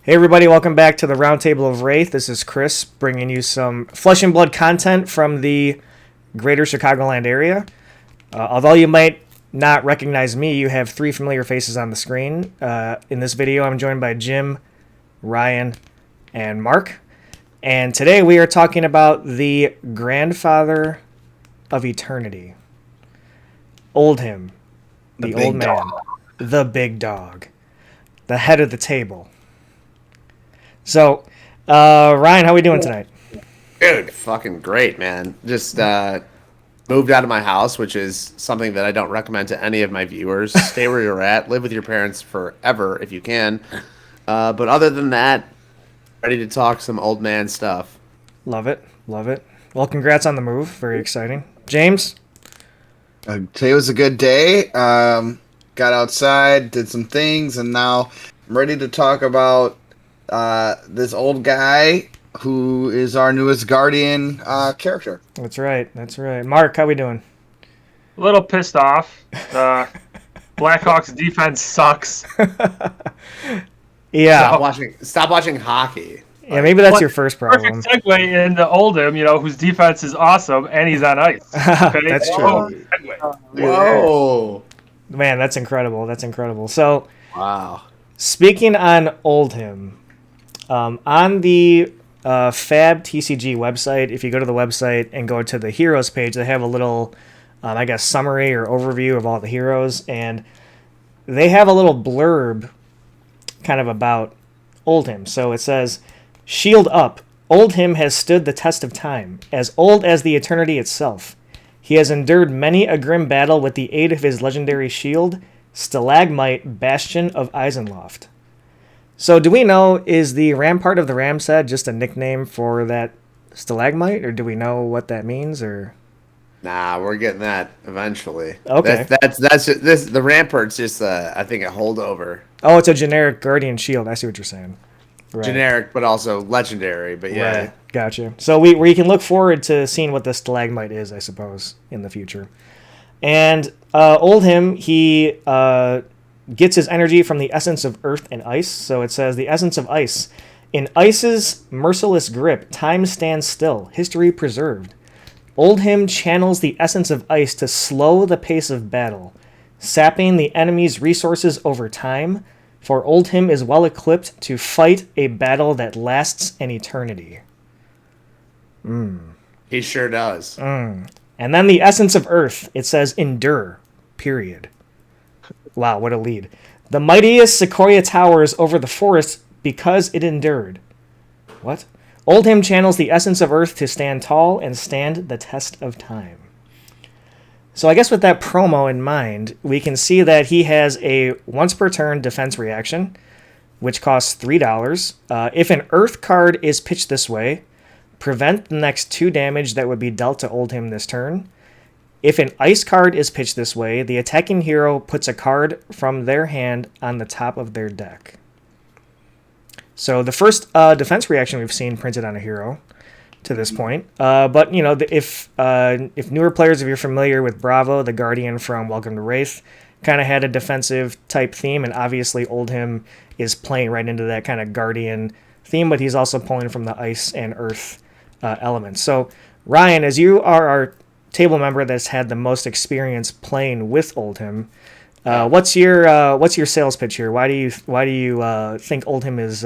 Hey everybody, welcome back to the Roundtable of Wraith. This is Chris bringing you some Flesh and Blood content from the greater Chicagoland area. Although you might not recognize me, you have three familiar faces on the screen. In this video, I'm joined by Jim, Ryan, and Mark. And today we are talking about the grandfather of eternity, Oldhim, the old man, the big dog, the head of the table. So, Ryan, how are we doing tonight? Dude, fucking great, man. Just moved out of my house, which is something that I don't recommend to any of my viewers. Stay where you're at. Live with your parents forever if you can. But other than that, ready to talk some old man stuff. Love it. Love it. Well, congrats on the move. Very exciting. James? Today was a good day. Got outside, did some things, and now I'm ready to talk about this old guy who is our newest Guardian character. That's right. That's right. Mark, how we doing? A little pissed off. The Blackhawks defense sucks. Yeah. Stop watching hockey. Yeah, maybe that's your first problem. Perfect segue into Oldhim, whose defense is awesome, and he's on ice. Okay? That's true. Whoa. Man, that's incredible. That's incredible. So, Wow. speaking on Oldhim, on the Fab TCG website, if you go to the website and go to the heroes page, they have a little, summary or overview of all the heroes, and they have a little blurb kind of about Oldhim. So it says, "Shield up. Oldhim has stood the test of time, as old as the eternity itself. He has endured many a grim battle with the aid of his legendary shield, Stalagmite, Bastion of Eisenloft." So do we know, is the Rampart of the Ramsad just a nickname for that stalagmite, or do we know what that means, or? Nah, we're getting that eventually. Okay. That's this. The Rampart's just I think a holdover. Oh, it's a generic Guardian shield. I see what you're saying. Right. Generic, but also legendary. But yeah. Right. Gotcha. So we can look forward to seeing what the stalagmite is, I suppose, in the future. And Oldhim, he gets his energy from the essence of earth and ice. So it says, the essence of ice. In ice's merciless grip, time stands still, history preserved. Oldhim channels the essence of ice to slow the pace of battle, sapping the enemy's resources over time, for Oldhim is well equipped to fight a battle that lasts an eternity. He sure does. And then the essence of earth, it says endure, period. Wow, what a lead. The mightiest Sequoia towers over the forest because it endured. What? Oldhim channels the essence of earth to stand tall and stand the test of time. So I guess with that promo in mind, we can see that he has a once per turn defense reaction, which costs $3. If an earth card is pitched this way, prevent the next 2 damage that would be dealt to Oldhim this turn. If an ice card is pitched this way, the attacking hero puts a card from their hand on the top of their deck. So the first defense reaction we've seen printed on a hero to this point. But, if newer players, if you're familiar with Bravo, the Guardian from Welcome to Wraith, kind of had a defensive type theme, and obviously Oldhim is playing right into that kind of Guardian theme, but he's also pulling from the ice and earth elements. So, Ryan, as you are our table member that's had the most experience playing with Oldhim, what's your sales pitch here? Why do you think Oldhim is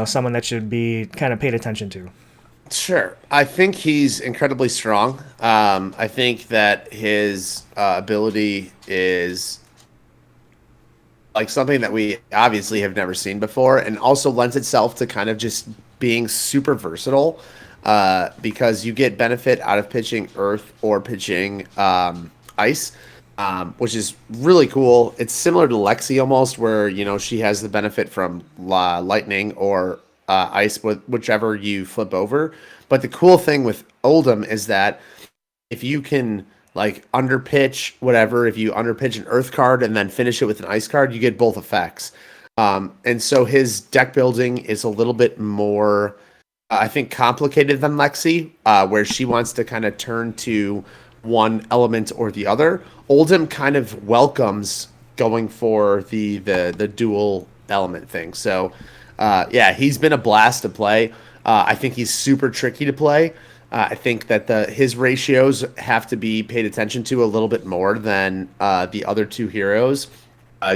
someone that should be kind of paid attention to? Sure. I think he's incredibly strong. I think that his ability is like something that we obviously have never seen before, and also lends itself to kind of just being super versatile because you get benefit out of pitching earth or pitching ice, which is really cool. It's similar to Lexi almost, where she has the benefit from lightning or ice, whichever you flip over. But the cool thing with Oldhim is that if you can underpitch whatever, if you underpitch an earth card and then finish it with an ice card, you get both effects. And so his deck building is a little bit more, I think, complicated than Lexi, where she wants to kind of turn to one element or the other. Oldhim kind of welcomes going for the dual element thing. So Yeah, he's been a blast to play. I think he's super tricky to play. I think that his ratios have to be paid attention to a little bit more than the other two heroes.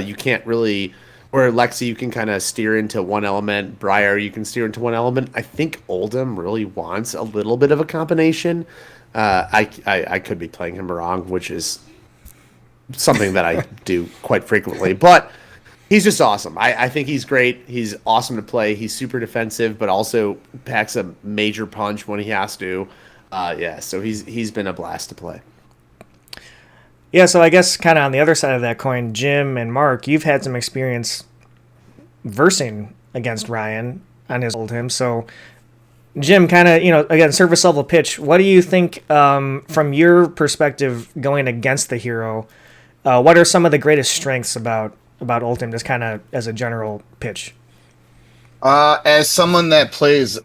You can't really, where Lexi, you can kind of steer into one element. Briar, you can steer into one element. I think Oldhim really wants a little bit of a combination. I could be playing him wrong, which is something that I do quite frequently. But he's just awesome. I think he's great. He's awesome to play. He's super defensive, but also packs a major punch when he has to. Yeah, so he's been a blast to play. Yeah, so I guess kind of on the other side of that coin, Jim and Mark, you've had some experience versing against Ryan on his Oldhim. So, Jim, kind of, again, surface level pitch. What do you think from your perspective going against the hero? What are some of the greatest strengths about Oldhim, just kind of as a general pitch? As someone that plays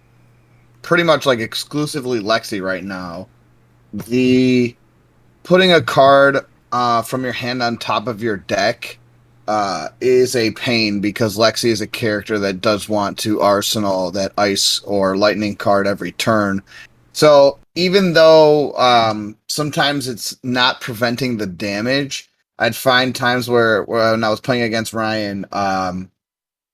pretty much like exclusively Lexi right now, the putting a card from your hand on top of your deck is a pain because Lexi is a character that does want to arsenal that ice or lightning card every turn. So even though sometimes it's not preventing the damage, I'd find times where when I was playing against Ryan,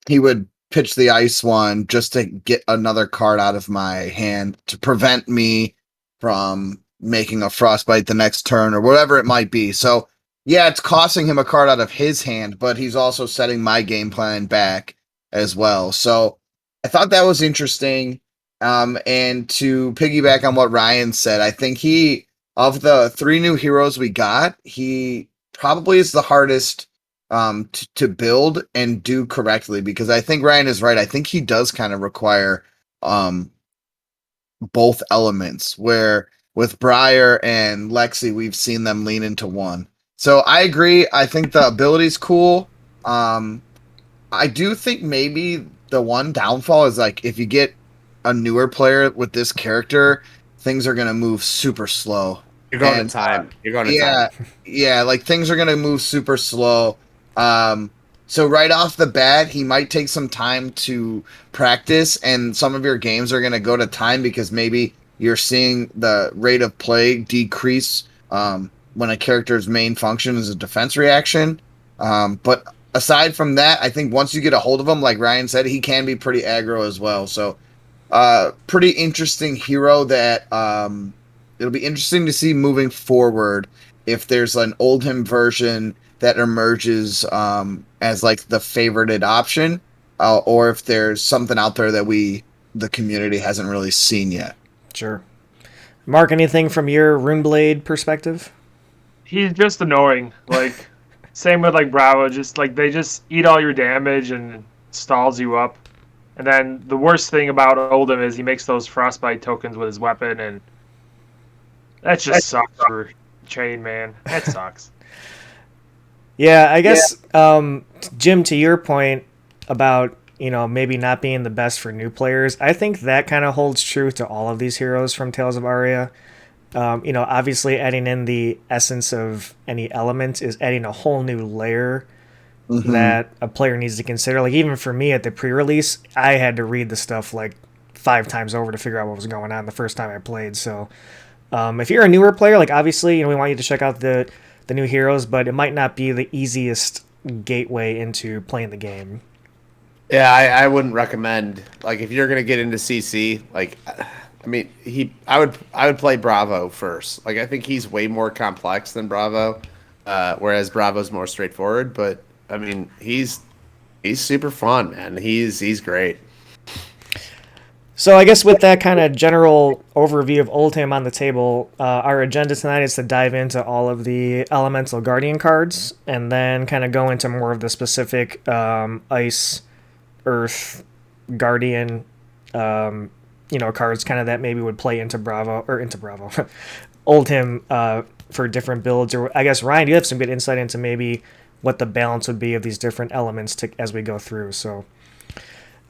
he would pitch the ice one just to get another card out of my hand to prevent me from making a frostbite the next turn or whatever it might be. So yeah, it's costing him a card out of his hand, but he's also setting my game plan back as well. So I thought that was interesting. And to piggyback on what Ryan said, I think of the 3 new heroes we got, he probably is the hardest to build and do correctly, because I think Ryan is right. I think he does kind of require both elements, where with Briar and Lexi, we've seen them lean into one. So I agree. I think the ability's cool. I do think maybe the one downfall is like if you get a newer player with this character, things are going to move super slow. You're going to time. You're going to time. Yeah, like things are going to move super slow. So right off the bat, he might take some time to practice, and some of your games are going to go to time because maybe you're seeing the rate of play decrease when a character's main function is a defense reaction. But aside from that, I think once you get a hold of him, like Ryan said, he can be pretty aggro as well. So pretty interesting hero that it'll be interesting to see moving forward if there's an Oldhim version that emerges as like the favorited option, or if there's something out there that the community hasn't really seen yet. Sure. Mark, anything from your Runeblade perspective? He's just annoying. Like, same with like Bravo. Just like they just eat all your damage and stalls you up. And then the worst thing about Oldhim is he makes those frostbite tokens with his weapon, and that just sucks for Chain, man. That sucks. Yeah, I guess, Jim, to your point about, maybe not being the best for new players, I think that kind of holds true to all of these heroes from Tales of Aria. Obviously adding in the essence of any element is adding a whole new layer that a player needs to consider. Like, even for me at the pre-release, I had to read the stuff like 5 times over to figure out what was going on the first time I played. So if you're a newer player, like, obviously, we want you to check out the new heroes, but it might not be the easiest gateway into playing the game. Yeah, I wouldn't recommend, like, if you're gonna get into CC, like, I mean, I would play Bravo first. Like, I think he's way more complex than Bravo, whereas Bravo's more straightforward. But I mean, he's super fun, man. He's great. So I guess with that kind of general overview of Oldhim on the table, our agenda tonight is to dive into all of the Elemental Guardian cards, and then kind of go into more of the specific Ice, Earth, Guardian, cards kind of that maybe would play into Oldhim for different builds. Or I guess, Ryan, you have some good insight into maybe what the balance would be of these different elements as we go through. So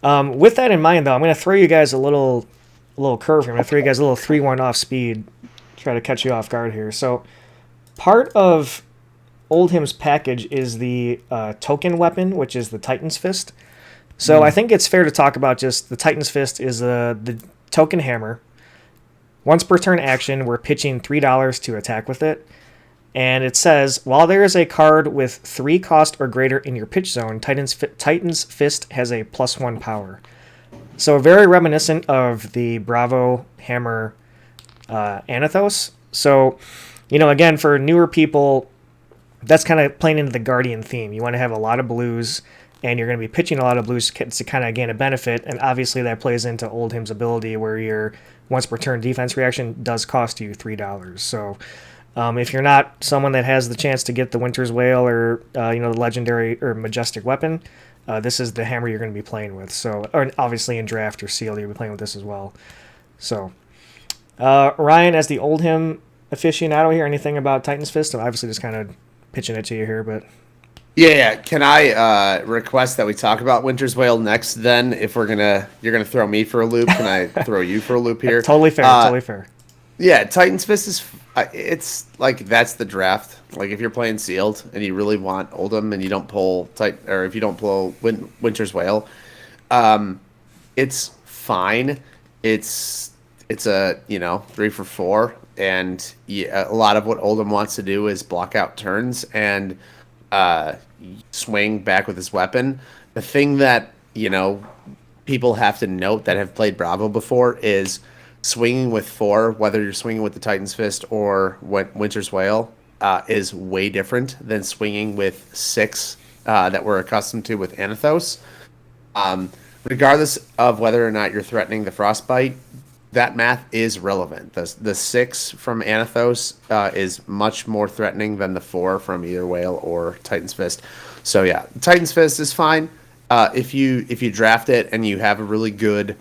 with that in mind, though, I'm going to throw you guys a little curve here. I'm going to throw you guys a little 3-1 off speed, try to catch you off guard here. So part of Oldhim's package is the token weapon, which is the Titan's Fist. So I think it's fair to talk about just the Titan's Fist is the token hammer. Once per turn action, we're pitching $3 to attack with it. And it says, while there is a card with 3 cost or greater in your pitch zone, Titan's Fist has a +1 power. So very reminiscent of the Bravo Hammer Anathos. So, again, for newer people, that's kind of playing into the Guardian theme. You want to have a lot of blues, and you're going to be pitching a lot of blues to kind of gain a benefit. And obviously that plays into Oldhim's ability where your once per turn defense reaction does cost you $3. So if you're not someone that has the chance to get the Winter's Wail or the legendary or majestic weapon, this is the hammer you're going to be playing with. So, or obviously in draft or sealed, you'll be playing with this as well. So, Ryan, as the Oldhim aficionado here, anything about Titan's Fist? I'm obviously just kind of pitching it to you here, but Yeah. Can I request that we talk about Winter's Wail next? Then, if you're gonna throw me for a loop, can I throw you for a loop here? Totally fair. Totally fair. Yeah, Titan's Fist is. It's like that's the draft. Like if you're playing sealed and you really want Oldhim and you don't pull or if you don't pull Winter's Wail, it's fine. It's a 3 for 4, and a lot of what Oldhim wants to do is block out turns and swing back with his weapon. The thing that people have to note that have played Bravo before is swinging with 4, whether you're swinging with the Titan's Fist or Winter's Wail, is way different than swinging with 6 that we're accustomed to with Anathos. Regardless of whether or not you're threatening the Frostbite, that math is relevant. The 6 from Anathos is much more threatening than the 4 from either Wail or Titan's Fist. So yeah, Titan's Fist is fine if you draft it and you have a really good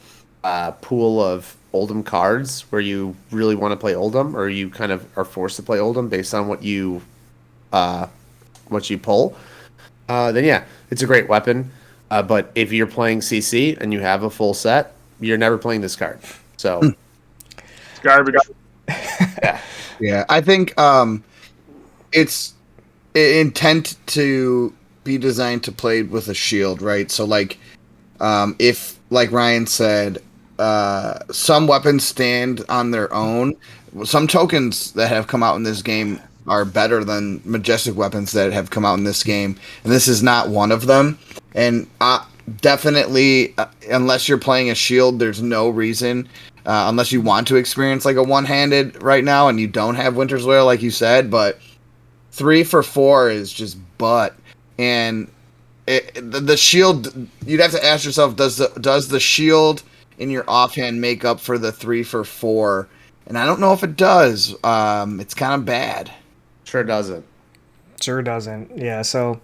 pool of Oldhim cards where you really want to play Oldhim, or you kind of are forced to play Oldhim based on what you pull. Then yeah, it's a great weapon. But if you're playing CC and you have a full set, you're never playing this card. So It's garbage. Yeah, I think it's intent to be designed to play with a shield, right? So if like Ryan said, some weapons stand on their own. Some tokens that have come out in this game are better than majestic weapons that have come out in this game, and this is not one of them. And definitely, unless you're playing a shield, there's no reason, unless you want to experience like a one-handed right now and you don't have Winter's Wail, like you said. But 3 for 4 is just butt. And the shield, you'd have to ask yourself, does the shield in your offhand make up for the 3 for 4? And I don't know if it does. It's kind of bad. Sure doesn't. Yeah, so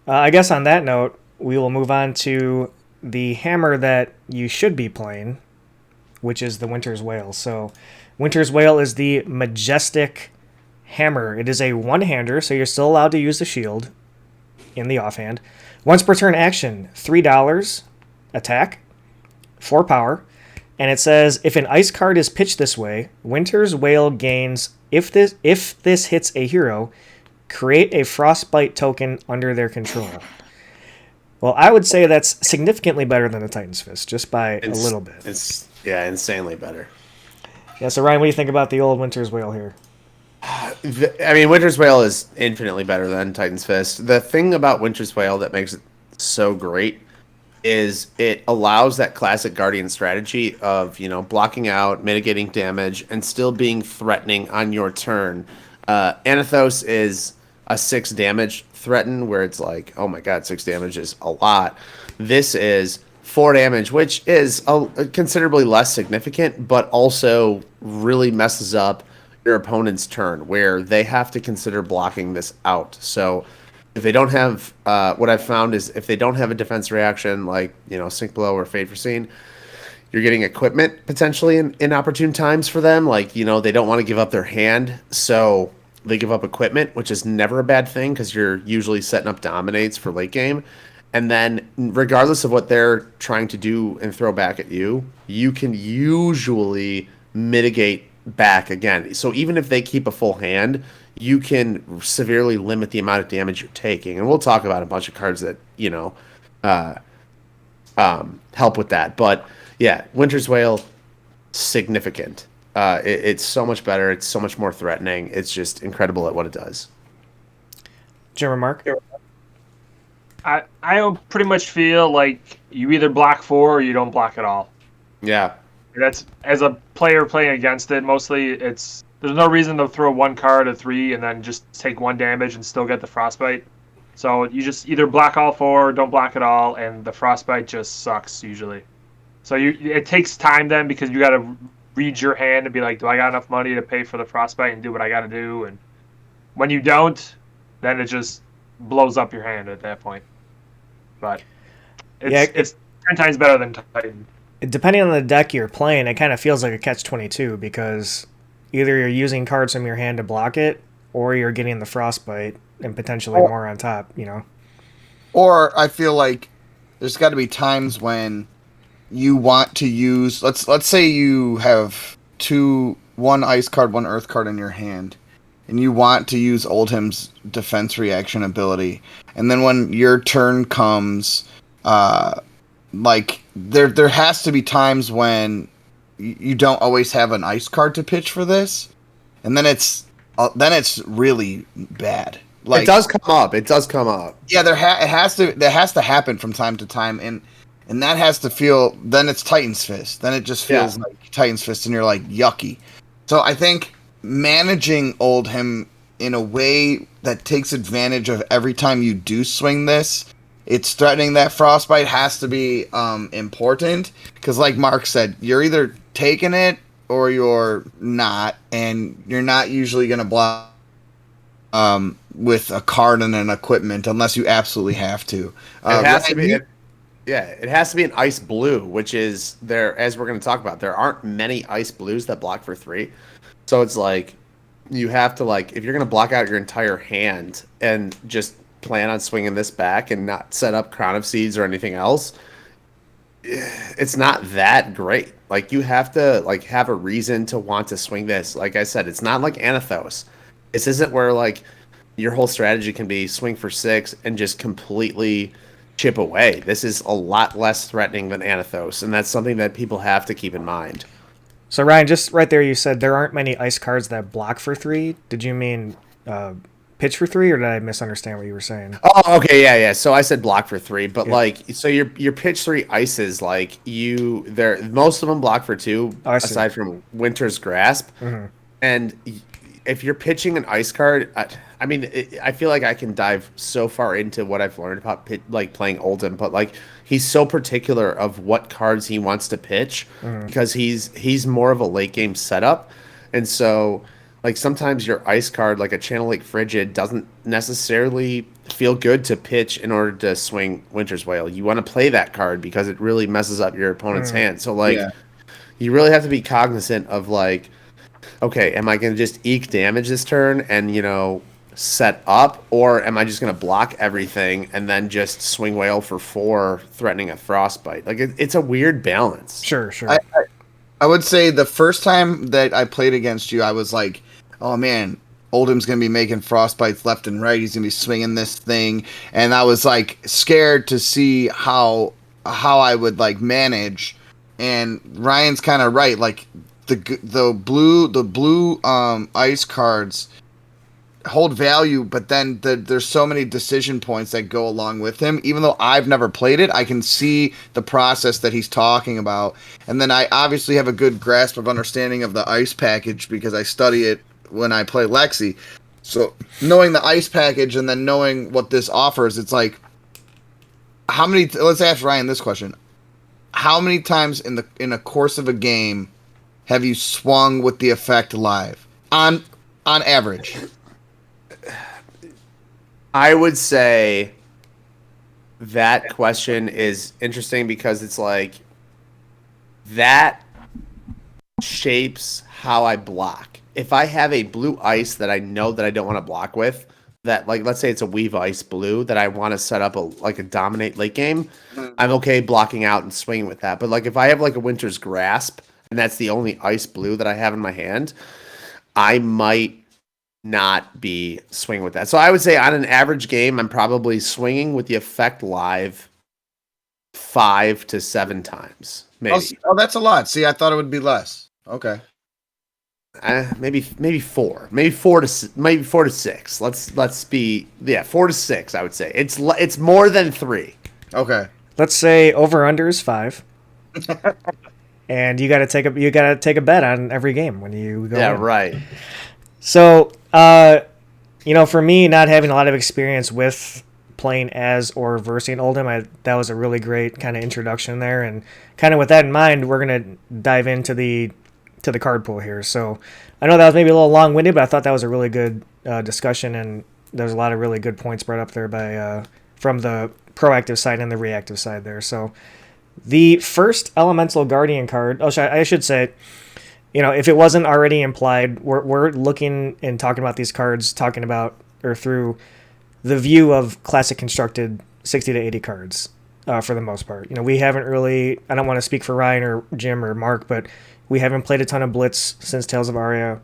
I guess on that note, we will move on to the hammer that you should be playing, which is the Winter's Wail. So Winter's Wail is the majestic hammer. It is a one-hander, so you're still allowed to use the shield in the offhand. Once per turn action, $3, attack, 4 power, and it says if an ice card is pitched this way, Winter's Wail gains, if this hits a hero, create a frostbite token under their control. Well, I would say that's significantly better than the Titan's Fist, just by a little bit. It's insanely better. Yeah, so Ryan, what do you think about the old Winter's Wail here? Winter's Wail is infinitely better than Titan's Fist. The thing about Winter's Wail that makes it so great is it allows that classic Guardian strategy of, blocking out, mitigating damage, and still being threatening on your turn. Anathos is a 6 damage threaten, where it's like, oh my god, 6 damage is a lot. This is 4 damage, which is considerably less significant, but also really messes up your opponent's turn, where they have to consider blocking this out. So if they don't have, what I've found is if they don't have a defense reaction like, Sink Blow or Fade Foreseen, you're getting equipment potentially in inopportune times for them. Like, they don't want to give up their hand, so they give up equipment, which is never a bad thing because you're usually setting up dominates for late game. And then regardless of what they're trying to do and throw back at you, you can usually mitigate back again. So even if they keep a full hand, you can severely limit the amount of damage you're taking. And we'll talk about a bunch of cards that, help with that. But yeah, Winter's Wail, significant. It's so much better. It's so much more threatening. It's just incredible at what it does. Jim or Mark? I pretty much feel like you either block 4 or you don't block at all. Yeah. That's as a player playing against it. Mostly, there's no reason to throw 1 card at 3 and then just take 1 damage and still get the frostbite. So you just either block all 4 or don't block at all, and the frostbite just sucks usually. So it takes time then because you got to read your hand and be like, do I got enough money to pay for the frostbite and do what I got to do? And when you don't, then it just blows up your hand at that point. But it's 10 times better than Titan. Depending on the deck you're playing, it kind of feels like a catch-22 because either you're using cards from your hand to block it, or you're getting the frostbite and potentially more on top, you know? Or I feel like there's got to be times when you want to use... Let's say you have 1 ice card, 1 earth card in your hand, and you want to use Oldhim's defense reaction ability. And then when your turn comes... like there has to be times when you don't always have an ice card to pitch for this, and then it's really bad. Like, it does come up. Yeah, that has to happen from time to time, and that has to feel. Then it's Titan's Fist. Then it just feels like Titan's Fist, and you're like yucky. So I think managing Oldhim in a way that takes advantage of every time you do swing this. It's threatening that frostbite has to be important because, like Mark said, you're either taking it or you're not, and you're not usually going to block with a card and an equipment unless you absolutely have to. It has to be. It has to be an ice blue, which is there. As we're going to talk about, there aren't many ice blues that block for 3, so it's like you have to if you're going to block out your entire hand and just plan on swinging this back and not set up Crown of Seeds or anything else, it's not that great. Like, you have to have a reason to want to swing this. Like I said, it's not like Anathos. This isn't where your whole strategy can be swing for 6 and just completely chip away. This is a lot less threatening than Anathos, and that's something that people have to keep in mind. So Ryan, just right there, you said there aren't many ice cards that block for 3. Did you mean pitch for 3, or did I misunderstand what you were saying? Oh, okay, yeah. So I said block for 3, but so your pitch 3 ices, most of them block for 2, aside from Winter's Grasp. Mm-hmm. And if you're pitching an ice card, I feel like I can dive so far into what I've learned about playing Oldhim, but he's so particular of what cards he wants to pitch because he's more of a late game setup, and so. Sometimes your ice card, like a Channel Lake Frigid, doesn't necessarily feel good to pitch in order to swing Winter's Wail. You want to play that card because it really messes up your opponent's hand. So, you really have to be cognizant of, okay, am I going to just eke damage this turn and, set up? Or am I just going to block everything and then just swing Wail for 4, threatening a frostbite? It's a weird balance. Sure. I would say the first time that I played against you, I was like, oh man, Oldhim's going to be making frostbites left and right. He's going to be swinging this thing. And I was scared to see how I would manage. And Ryan's kind of right. The blue ice cards hold value, but then there's so many decision points that go along with him. Even though I've never played it, I can see the process that he's talking about. And then I obviously have a good grasp of understanding of the ice package because I study it when I play Lexi. So knowing the ice package and then knowing what this offers, it's how many? Let's ask Ryan this question: how many times in a course of a game have you swung with the effect live on average? I would say that question is interesting because it's that shapes how I block. If I have a blue ice that I know that I don't want to block with, that let's say it's a Weave Ice blue that I want to set up a dominate late game, I'm okay blocking out and swinging with that. But if I have a Winter's Grasp and that's the only ice blue that I have in my hand, I might not be swinging with that. So I would say on an average game, I'm probably swinging with the effect live 5 to 7 times, maybe. Oh, that's a lot. See, I thought it would be less. Okay. Maybe 4, maybe 4 to 6. Let's be 4 to 6. I would say it's more than 3. Okay. Let's say over under is 5. And you got to take a bet on every game when you go. Yeah, in. right. So, for me, not having a lot of experience with playing as or versing Oldhim, that was a really great kind of introduction there. And kind of with that in mind, we're gonna dive into the card pool here. So, I know that was maybe a little long-winded, but I thought that was a really good discussion, and there's a lot of really good points brought up there by from the proactive side and the reactive side there. So, the first Elemental Guardian card. I should say, if it wasn't already implied, we're looking and talking about these cards, through the view of classic constructed 60 to 80 cards for the most part. We haven't really, I don't want to speak for Ryan or Jim or Mark, but we haven't played a ton of Blitz since Tales of Aria.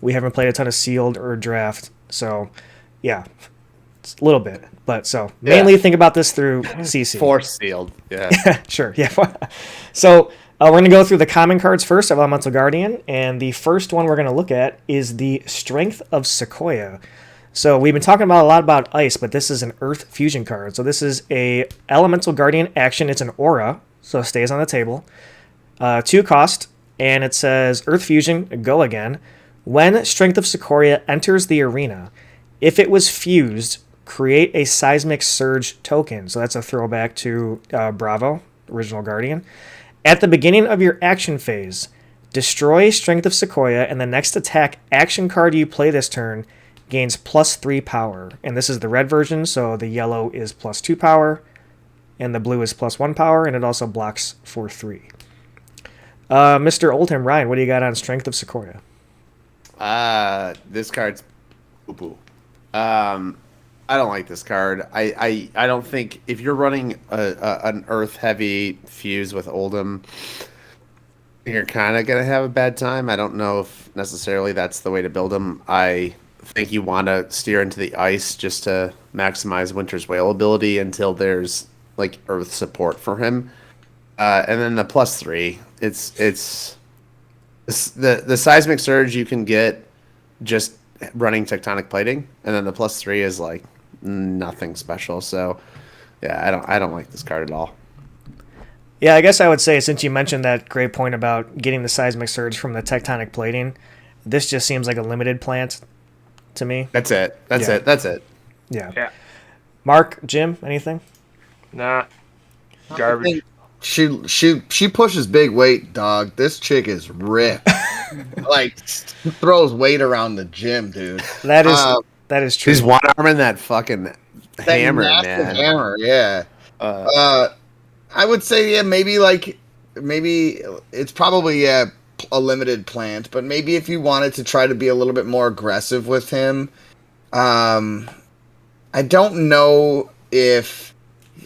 We haven't played a ton of Sealed or Draft. So, yeah, it's a little bit. But mainly think about this through CC. Force Sealed. Yeah. Sure. Yeah. So we're going to go through the common cards first of Elemental Guardian. And the first one we're going to look at is the Strength of Sequoia. So we've been talking a lot about ice, but this is an Earth Fusion card. So this is a Elemental Guardian action. It's an aura, so it stays on the table. 2 cost, and it says Earth Fusion, go again. When Strength of Sequoia enters the arena, if it was fused, create a Seismic Surge token. So that's a throwback to Bravo, Original Guardian. At the beginning of your action phase, destroy Strength of Sequoia, and the next attack action card you play this turn gains +3 power. And this is the red version, so the yellow is +2 power, and the blue is +1 power, and it also blocks for 3. Mr. Oldhim, Ryan, what do you got on Strength of Sequoia? This card's poo-poo. I don't like this card. I don't think if you're running an Earth heavy fuse with Oldhim, you're kind of gonna have a bad time. I don't know if necessarily that's the way to build them. I think you want to steer into the ice just to maximize Winter's Wail ability until there's like Earth support for him. And then the +3, it's the Seismic Surge you can get just running Tectonic Plating, and then the +3 is like nothing special. So yeah, I don't like this card at all. Yeah, I guess I would say, since you mentioned that great point about getting the Seismic Surge from the Tectonic Plating, this just seems like a limited plant to me. That's it. Yeah. Mark, Jim, anything? Nah. Garbage. She pushes big weight, dog. This chick is ripped. Like, throws weight around the gym, dude. That is true. She's one-arming that fucking hammer, man. Hammer, yeah. I would say, maybe it's probably a limited plant, but maybe if you wanted to try to be a little bit more aggressive with him, I don't know if,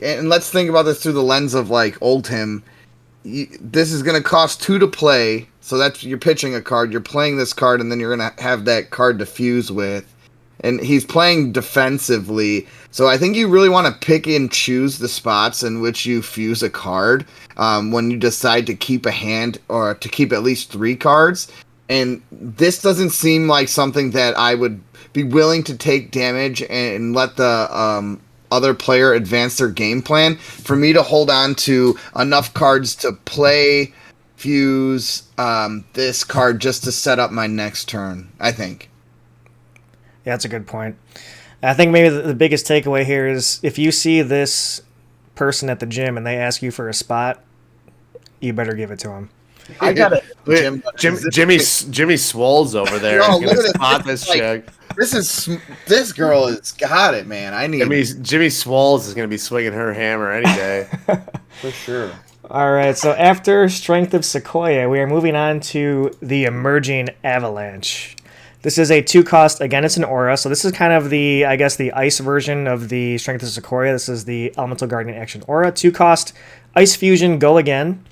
and let's think about this through the lens of like Oldhim. This is going to cost 2 to play, so that's, you're pitching a card, you're playing this card, and then you're going to have that card to fuse with. And he's playing defensively, so I think you really want to pick and choose the spots in which you fuse a card when you decide to keep a hand or to keep at least 3 cards. And this doesn't seem like something that I would be willing to take damage and let the other player advance their game plan. For me to hold on to enough cards to play, fuse this card just to set up my next turn, I think. Yeah, that's a good point. I think maybe the biggest takeaway here is if you see this person at the gym and they ask you for a spot, you better give it to them. I got it. Jimmy Swole's over there. No, Gonna spot this chick. This girl has got it, man. Jimmy Swoles is going to be swinging her hammer any day. For sure. All right, so after Strength of Sequoia, we are moving on to the Emerging Avalanche. This is a 2 cost. Again, it's an aura, so this is kind of the ice version of the Strength of Sequoia. This is the Elemental Guardian action aura. 2 cost, Ice Fusion, go again.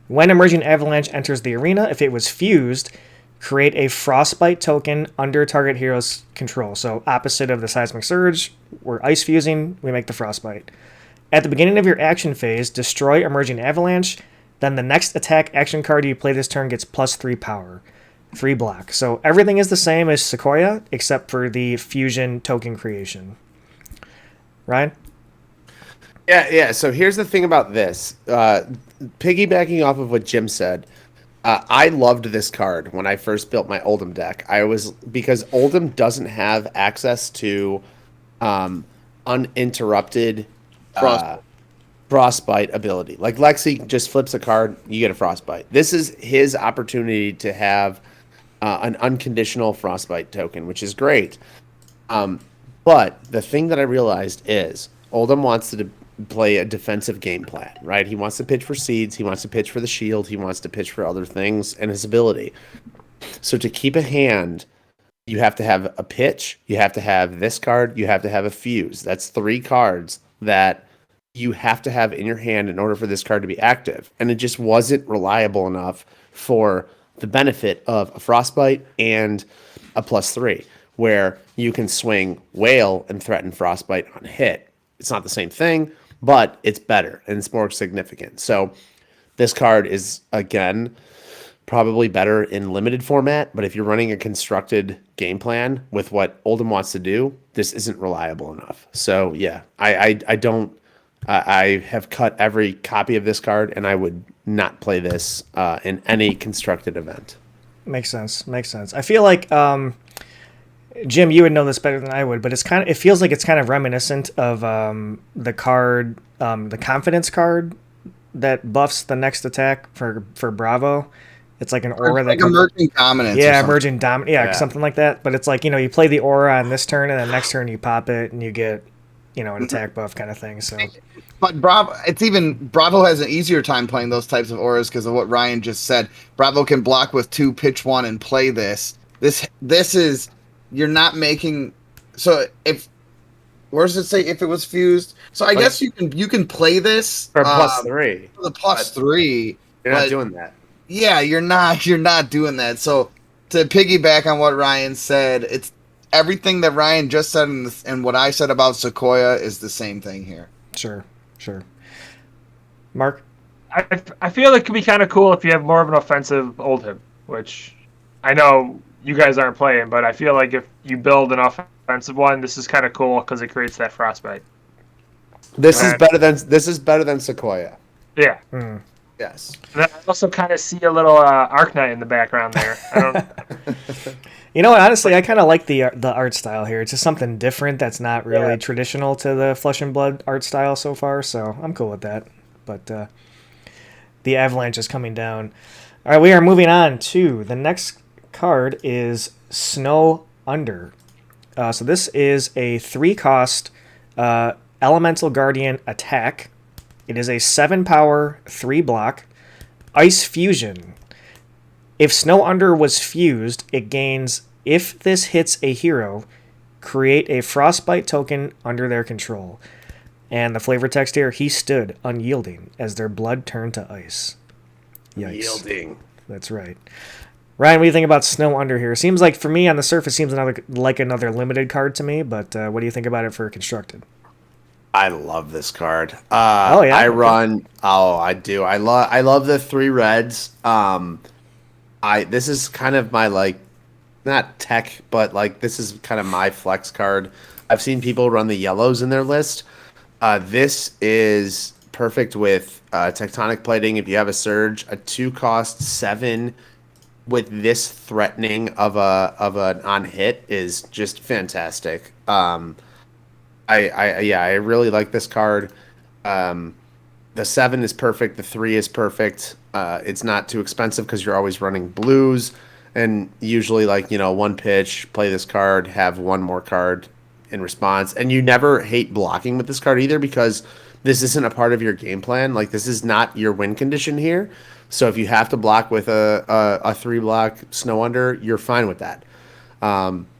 When Emerging Avalanche enters the arena, if it was fused, create a Frostbite token under target hero's control. So opposite of the Seismic Surge, we're ice fusing, we make the Frostbite. At the beginning of your action phase, destroy Emerging Avalanche. Then the next attack action card you play this turn gets +3 power. 3 block. So everything is the same as Sequoia, except for the fusion token creation. Ryan? Yeah. So here's the thing about this. Piggybacking off of what Jim said, I loved this card when I first built my Oldhim deck. Because Oldhim doesn't have access to uninterrupted frostbite ability. Like Lexi just flips a card, you get a frostbite. This is his opportunity to have an unconditional frostbite token, which is great. But the thing that I realized is Oldhim wants to play a defensive game plan, right? He wants to pitch for seeds, he wants to pitch for the shield, he wants to pitch for other things and his ability. So to keep a hand, you have to have a pitch, you have to have this card, you have to have a fuse. That's 3 cards that you have to have in your hand in order for this card to be active. And it just wasn't reliable enough for the benefit of a frostbite and a +3, where you can swing whale and threaten frostbite on hit. It's not the same thing, but it's better and it's more significant. So this card is, again, probably better in limited format, but if you're running a constructed game plan with what Oldhim wants to do, this isn't reliable enough. So yeah, I have cut every copy of this card, and I would not play this in any constructed event. Makes sense. I feel like Jim, you would know this better than I would, but it feels like it's kind of reminiscent of the card, the confidence card that buffs the next attack for Bravo. It's like an aura like that emerging dominance. Yeah, emerging dominance. Yeah, something like that. But it's like, you play the aura on this turn, and then next turn you pop it, and you get, an attack buff kind of thing. So, but Bravo has an easier time playing those types of auras because of what Ryan just said. Bravo can block with 2, pitch 1, and play this. This is, you're not making. So where does it say if it was fused? So I guess you can play this for +3. For the +3. You're not doing that. Yeah, you're not doing that. So to piggyback on what Ryan said, it's everything that Ryan just said and what I said about Sequoia is the same thing here. Sure. Mark? I feel it could be kind of cool if you have more of an offensive Oldhim, which I know you guys aren't playing, but I feel like if you build an offensive one, this is kind of cool because it creates that frostbite. This is better than Sequoia. Yeah. Yes. And I also kind of see a little Arknight in the background there. I don't. You know what? Honestly, I kind of like the art style here. It's just something different that's not really traditional to the Flesh and Blood art style so far, so I'm cool with that. But the Avalanche is coming down. All right, we are moving on to the next card is Snow Under. So this is a 3-cost Elemental Guardian attack. It is a 7-power, 3-block, Ice Fusion. If Snow Under was fused, it gains, if this hits a hero, create a Frostbite token under their control. And the flavor text here, he stood unyielding as their blood turned to ice. Yikes. Yielding. That's right. Ryan, what do you think about Snow Under here? Seems like, for me, on the surface, seems like another limited card to me, but what do you think about it for constructed? I love this card. Oh yeah, I do. I love the 3 reds. This is kind of my not tech, but this is kind of my flex card. I've seen people run the yellows in their list. This is perfect with tectonic plating. If you have a surge, a 2-cost 7 with this threatening of an on hit is just fantastic. I really like this card. The 7 is perfect. The 3 is perfect. It's not too expensive because you're always running blues, and usually 1 pitch, play this card, have 1 more card in response, and you never hate blocking with this card either because this isn't a part of your game plan. This is not your win condition here. So if you have to block with a 3-block Snow Under, you're fine with that.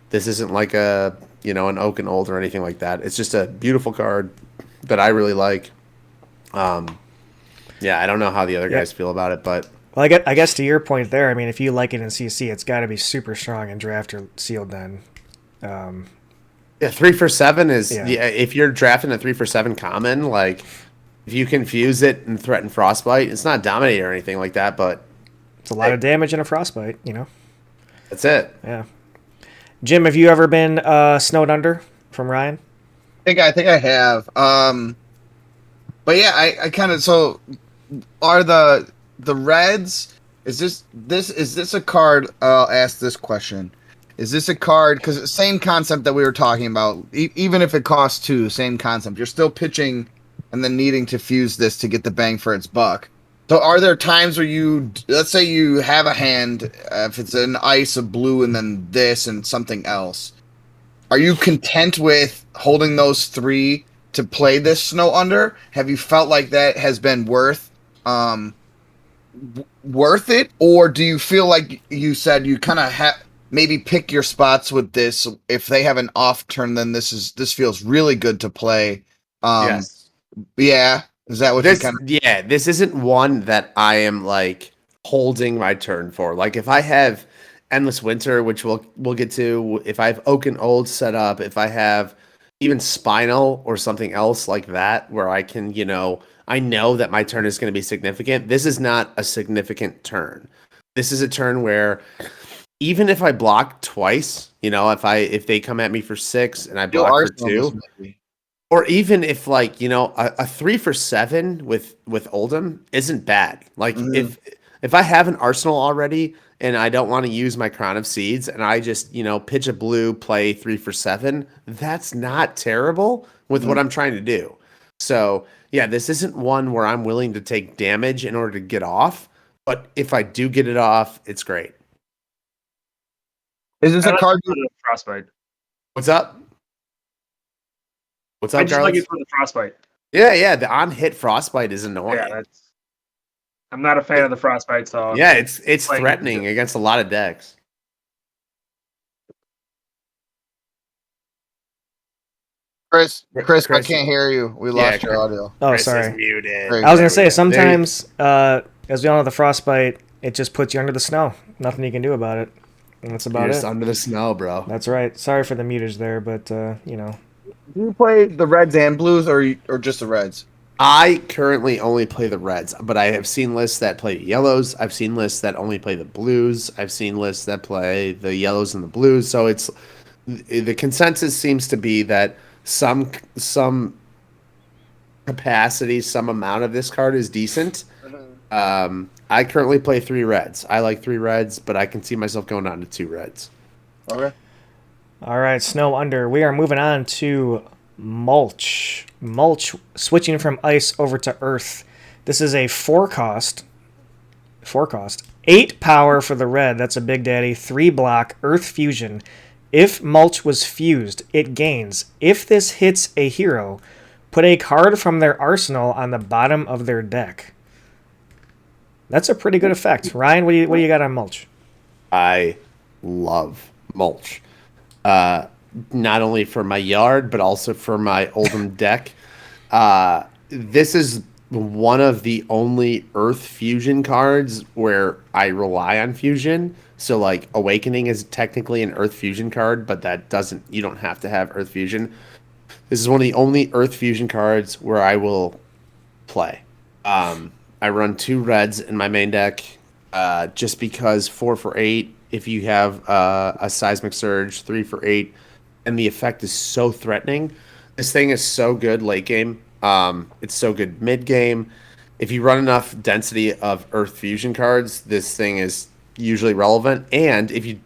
This isn't like an Oak and Old or anything like that. It's just a beautiful card that I really like. I don't know how the other guys feel about it, but well, I guess to your point there, I mean, if you like it in CC, it's got to be super strong in draft or sealed then. Yeah, 3 for 7 is Yeah. if you're drafting a 3 for 7 common, like if you confuse it and threaten frostbite, it's not dominate or anything like that, but It's a lot of damage in a frostbite, that's it. Yeah. Jim, have you ever been snowed under from Ryan? I think I have. But yeah, I kind of so are the reds. Is this a card? I'll ask this question. Is this a card? Because same concept that we were talking about. Even if it costs 2, same concept. You're still pitching and then needing to fuse this to get the bang for its buck. So are there times where let's say you have a hand, if it's an ice, a blue, and then this and something else. Are you content with holding those 3 to play this snow under? Have you felt like that has been worth it, or do you feel like you said you kind of maybe pick your spots with this? If they have an off turn, then this feels really good to play. Yes. Yeah. Is that what This you kind of? yeah, this isn't one that I am like holding my turn for. Like if I have Endless Winter, which we'll get to, if I have Oak and Old set up, if I have even Spinal or something else like that, where I can, I know that my turn is going to be significant. This is not a significant turn. This is a turn where even if I block twice, if they come at me for 6 and I block for 2, or even if a 3 for 7 with Oldhim isn't bad. Like if I have an arsenal already and I don't want to use my Crown of Seeds and I just, pitch a blue, play 3 for 7, that's not terrible with what I'm trying to do. So, yeah, this isn't one where I'm willing to take damage in order to get off, but if I do get it off, it's great. Is this a card? Frostbite. What's up? What's up, I just Carlos? like it for the frostbite. Yeah, the on-hit frostbite is annoying. Yeah, I'm not a fan of the frostbite, so yeah, it's threatening against a lot of decks. Chris, I can't hear you. We lost your audio. Oh, Chris sorry. is muted. I was gonna say sometimes, as we all know, the frostbite it just puts you under the snow. Nothing you can do about it. And that's about You're it. just under the snow, bro. That's right. Sorry for the mutage there, but Do you play the reds and blues, or just the reds? I currently only play the reds, but I have seen lists that play yellows. I've seen lists that only play the blues. I've seen lists that play the yellows and the blues. So it's the consensus seems to be that some capacity, some amount of this card is decent. I currently play 3 reds. I like 3 reds, but I can see myself going down to 2 reds. Okay. all right, snow under. We are moving on to Mulch. Mulch switching from ice over to earth. This is a 4 cost. 8 power for the red. That's a big daddy. 3 block. Earth fusion. If Mulch was fused, it gains. If this hits a hero, put a card from their arsenal on the bottom of their deck. That's a pretty good effect. Ryan, what do you got on Mulch? I love Mulch. Not only for my yard, but also for my Oldhim deck. This is one of the only Earth Fusion cards where I rely on Fusion. So, like, Awakening is technically an Earth Fusion card, but you don't have to have Earth Fusion. This is one of the only Earth Fusion cards where I will play. I run 2 reds in my main deck, just because 4 for 8, if you have a Seismic Surge, 3 for 8, and the effect is so threatening. This thing is so good late game. It's so good mid game. If you run enough density of Earth Fusion cards, this thing is usually relevant. And if you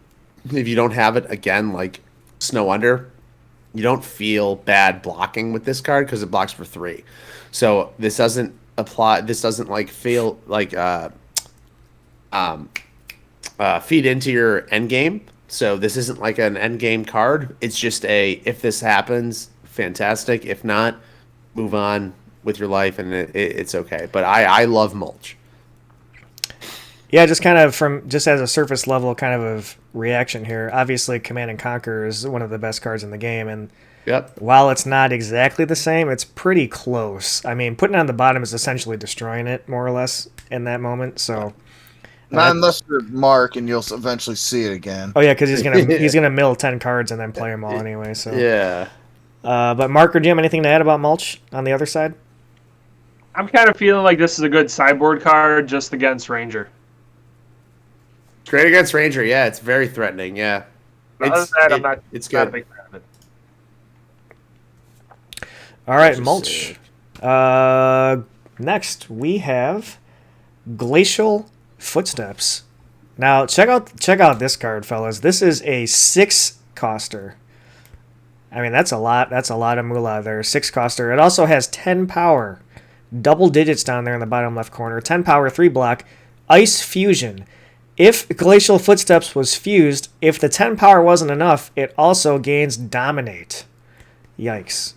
don't have it, again, like Snow Under, you don't feel bad blocking with this card because it blocks for 3. So this doesn't apply. This doesn't feel like feed into your end game. So this isn't like an end game card. It's just if this happens, fantastic. If not, move on with your life, and it's okay. But I love Mulch. Yeah, just kind of just as a surface level kind of reaction here. Obviously, Command and Conquer is one of the best cards in the game, and while it's not exactly the same, it's pretty close. I mean, putting it on the bottom is essentially destroying it, more or less, in that moment. So Not unless you're Mark, and you'll eventually see it again. Oh yeah, because he's gonna mill 10 cards and then play them all anyway. So Yeah. But Mark or Jim, anything to add about Mulch on the other side? I'm kind of feeling like this is a good sideboard card just against Ranger. It's great against Ranger. Yeah, it's very threatening. Yeah. But other than that, It's not a good. big fan of it. All right, Just Mulch. Next we have Glacial Footsteps. Now check out this card, fellas. This is a 6-coster. I mean, that's a lot. That's a lot of moolah there. 6-coster. It also has 10 power. Double digits down there in the bottom left corner. 10 power, 3 block. Ice Fusion. If Glacial Footsteps was fused, if the 10 power wasn't enough, it also gains Dominate. Yikes.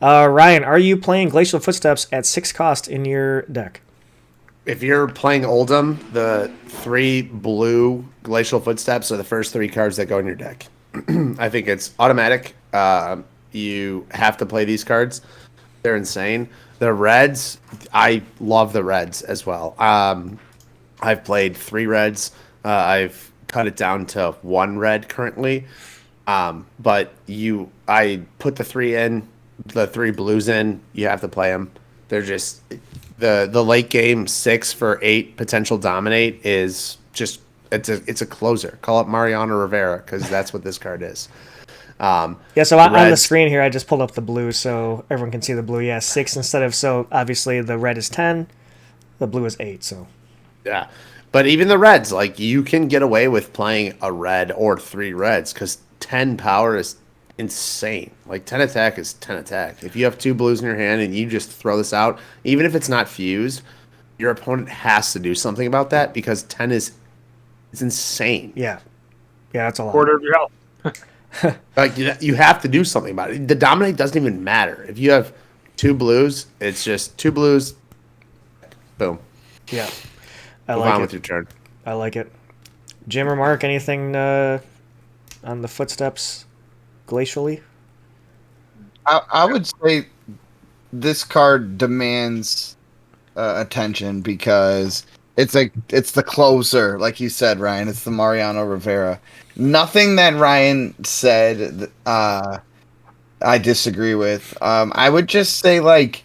Ryan, are you playing Glacial Footsteps at 6 cost in your deck? If you're playing Oldhim, the 3 blue Glacial Footsteps are the first 3 cards that go in your deck. I think it's automatic. You have to play these cards. They're insane. The reds, I love the reds as well. I've played 3 reds. I've cut it down to 1 red currently. But I put the 3 in, the 3 blues in. You have to play them. They're just the late game 6 for 8 potential dominate is just it's a closer. Call it Mariano Rivera because that's what this card is. Yeah, so on the screen here, I just pulled up the blue so everyone can see the blue. Yeah, 6 instead of, so obviously the red is 10, the blue is 8, so. Yeah, but even the reds, like you can get away with playing a red or 3 reds because 10 power is insane. Like 10 attack is 10 attack. If you have 2 blues in your hand and you just throw this out, even if it's not fused, your opponent has to do something about that because 10 is it's insane. Yeah, that's a lot. Quarter of your health. Like you have to do something about it. The dominate doesn't even matter. If you have 2 blues, it's just 2 blues. Boom. Yeah, Move on with your turn. I like it. Jim or Mark, anything on the Footsteps glacially? I would say this card demands attention because it's the closer, like you said, Ryan. It's the Mariano Rivera. Nothing that Ryan said I disagree with. I would just say like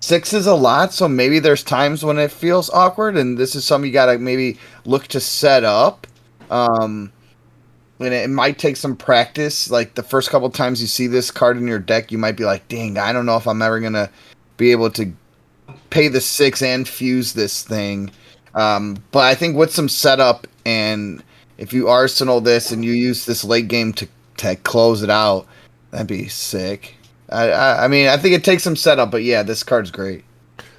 6 is a lot, so maybe there's times when it feels awkward, and this is something you gotta maybe look to set up. And it might take some practice. Like the first couple times you see this card in your deck, you might be like, dang, I don't know if I'm ever gonna be able to pay the 6 and fuse this thing. But I think with some setup, and if you arsenal this and you use this late game to close it out, that'd be sick. I mean, I think it takes some setup, but yeah, this card's great.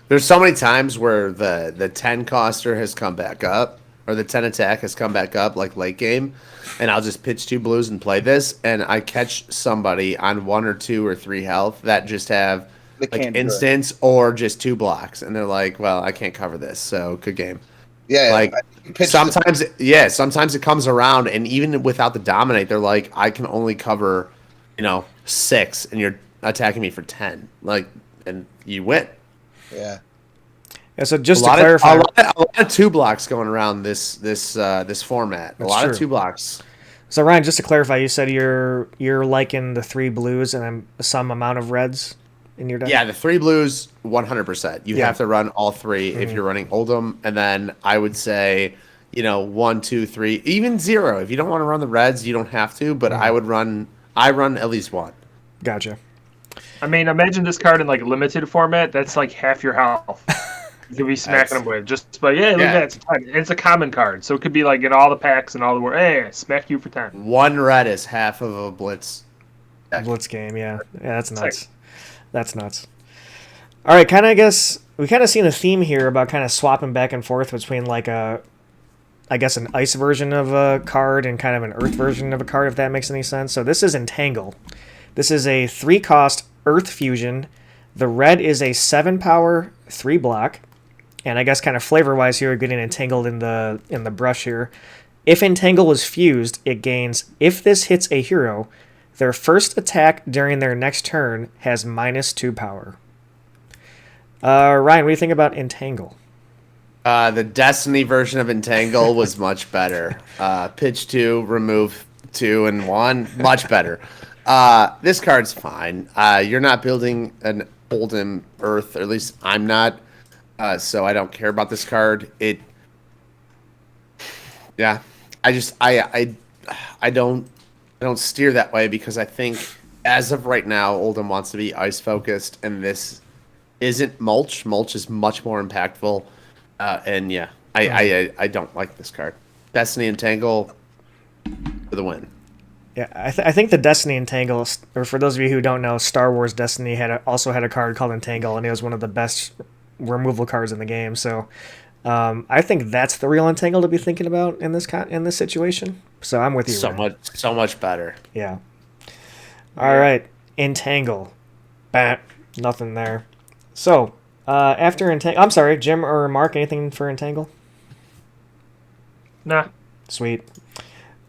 There's so many times where the 10 coster has come back up, or the 10 attack has come back up, like late game, and I'll just pitch 2 blues and play this, and I catch somebody on 1 or 2 or 3 health that just have like instants or just 2 blocks, and they're like, well, I can't cover this, so good game. Yeah, like sometimes it comes around, and even without the dominate, they're like, I can only cover 6, and you're attacking me for 10, like, and you win. Yeah. So just to clarify, a lot of 2 blocks going around this format. A lot of 2 blocks. So Ryan, just to clarify, you said you're liking the 3 blues and then some amount of reds in your deck. Yeah, the 3 blues, 100%. You have to run all 3 if you're running Oldhim, and then I would say 1, 2, 3, even 0. If you don't want to run the reds, you don't have to. But I run at least 1. Gotcha. I mean, imagine this card in like limited format. That's like half your health. You could be smacking them with just like, look at that. It's a common card, so it could be like in all the packs and all the world. Hey, smack you for 10. 1 red is half of a blitz. Blitz game, yeah, that's nuts. That's nuts. All right, I guess we kind of seen a theme here about kind of swapping back and forth between like an ice version of a card and kind of an earth version of a card, if that makes any sense. So this is Entangle. This is a 3-cost earth fusion. The red is a 7 power, 3 block. And I guess kind of flavor-wise here, we're getting entangled in the brush here. If Entangle is fused, it gains, if this hits a hero, their first attack during their next turn has -2 power. Ryan, what do you think about Entangle? The Destiny version of Entangle was much better. Pitch 2, remove 2 and 1, much better. This card's fine. You're not building an Oldhim Earth, or at least I'm not. So I don't care about this card. Yeah, I don't steer that way because I think as of right now, Oldhim wants to be ice focused, and this isn't Mulch. Mulch is much more impactful, and yeah, I don't like this card. Destiny Entangle for the win. Yeah, I think the Destiny Entangle, or for those of you who don't know, Star Wars Destiny also had a card called Entangle, and it was one of the best removal cards in the game. So I think that's the real Entangle to be thinking about in this situation. So I'm with you. So much better. Yeah. All right, Entangle. Bah, nothing there. So after Entangle, I'm sorry, Jim or Mark, anything for Entangle? Nah. Sweet.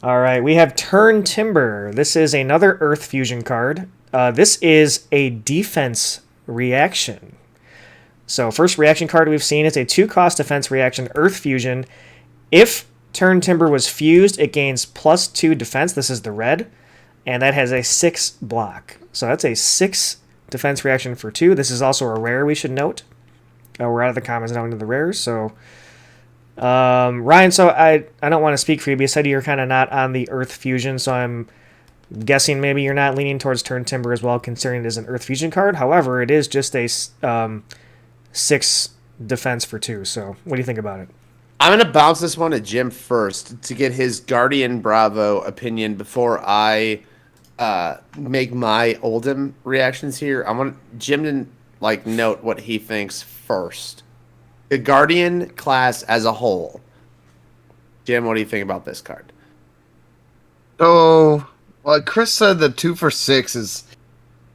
All right, we have Turn Timber. This is another Earth Fusion card. This is a defense reaction. So first reaction card we've seen is a 2-cost defense reaction, Earth Fusion. If Turn Timber was fused, it gains +2 defense. This is the red, and that has a 6 block. So that's a 6 defense reaction for 2. This is also a rare, we should note. We're out of the commons now into the rares, so... Ryan, so I don't want to speak for you, but you said you're kind of not on the Earth Fusion, so I'm guessing maybe you're not leaning towards Turn Timber as well, considering it is an Earth Fusion card. However, it is just a 6 defense for 2, so what do you think about it? I'm going to bounce this one to Jim first to get his Guardian Bravo opinion before I make my Oldhim reactions here. I want Jim to note what he thinks first. The Guardian class as a whole. Jim, what do you think about this card? So, well, Chris said the 2 for 6 is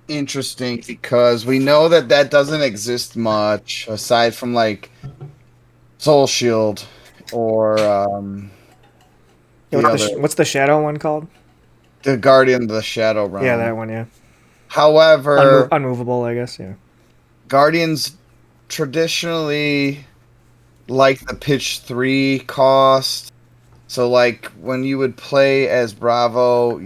interesting because we know that doesn't exist much aside from Soul Shield or what's the Shadow one called? The Guardian of the Shadow Realm. Yeah, that one, yeah. However, unmovable, I guess, yeah. Guardians traditionally like the pitch 3 cost. So when you would play as Bravo,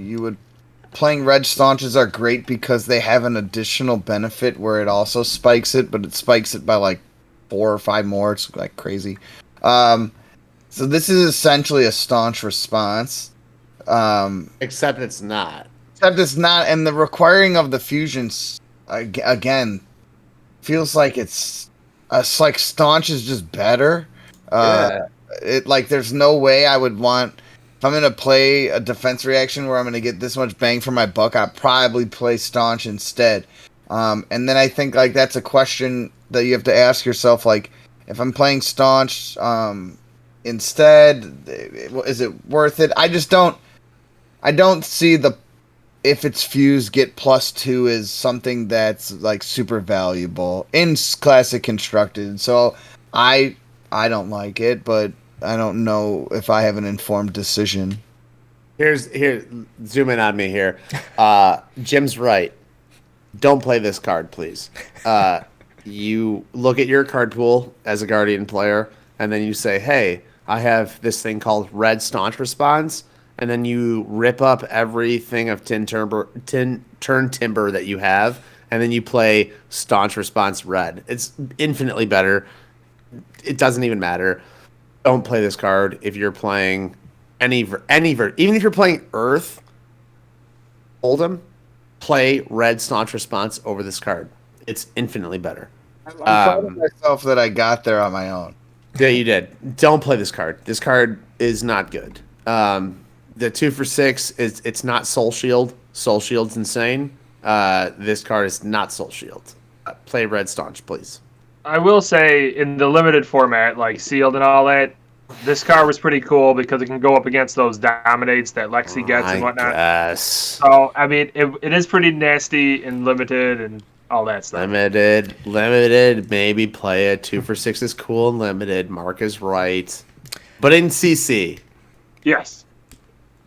playing red staunches are great because they have an additional benefit where it also spikes it, but it spikes it by 4 or 5 more. It's crazy. So this is essentially a staunch response. Except it's not. And the requiring of the fusions again feels like it's staunch is just better. There's no way I would want, if I'm gonna play a defense reaction where I'm gonna get this much bang for my buck, I'd probably play staunch instead. And then I think that's a question that you have to ask yourself, if I'm playing staunch instead, is it worth it? I don't see if it's fused, get +2 is something that's super valuable in classic constructed. So I don't like it, but I don't know if I have an informed decision. Here, zoom in on me here. Jim's right. Don't play this card, please. You look at your card pool as a Guardian player, and then you say, hey, I have this thing called Red Staunch Response, and then you rip up everything of Turn Timber that you have, and then you play Staunch Response Red. It's infinitely better. It doesn't even matter. Don't play this card if you're playing even if you're playing Earth, Oldhim, play Red Staunch Response over this card. It's infinitely better. I'm proud of myself that I got there on my own. Yeah, you did. Don't play this card. This card is not good. The 2 for 6 it's not Soul Shield. Soul Shield's insane. This card is not Soul Shield. Play Red Staunch, please. I will say in the limited format, sealed and all that, this card was pretty cool because it can go up against those dominates that Lexi gets and whatnot. Yes. So I mean, it is pretty nasty and limited and all that stuff. Limited. Maybe play it. 2 for 6 is cool and limited. Mark is right, but in CC, yes.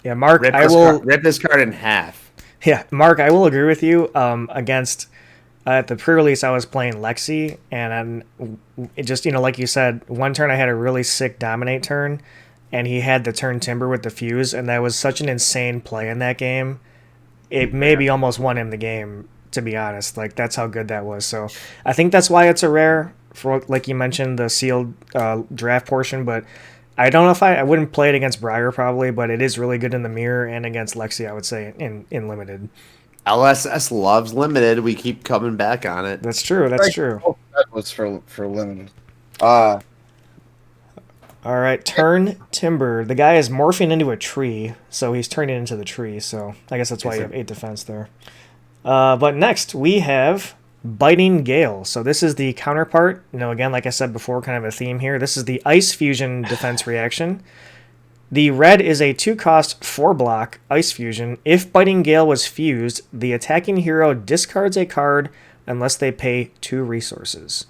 Yeah, Mark, rip this card in half. Yeah, Mark, I will agree with you against at the pre-release, I was playing Lexi, and it just, like you said, one turn I had a really sick dominate turn, and he had the turn Timber with the fuse, and that was such an insane play in that game. It maybe almost won him the game, to be honest. Like, that's how good that was. So I think that's why it's a rare, for, like you mentioned, the sealed draft portion, but I don't know if I wouldn't play it against Briar probably, but it is really good in the mirror and against Lexi, I would say, in limited. LSS loves limited. We keep coming back on it. That's true. That's true. That was for limited. All right, turn Timber. The guy is morphing into a tree, so he's turning into the tree. So I guess that's why you have 8 defense there. But next we have Biting Gale. So this is the counterpart. Again, like I said before, kind of a theme here. This is the Ice Fusion defense reaction. The red is a 2-cost 4-block Ice Fusion. If Biting Gale was fused, the attacking hero discards a card unless they pay 2 resources.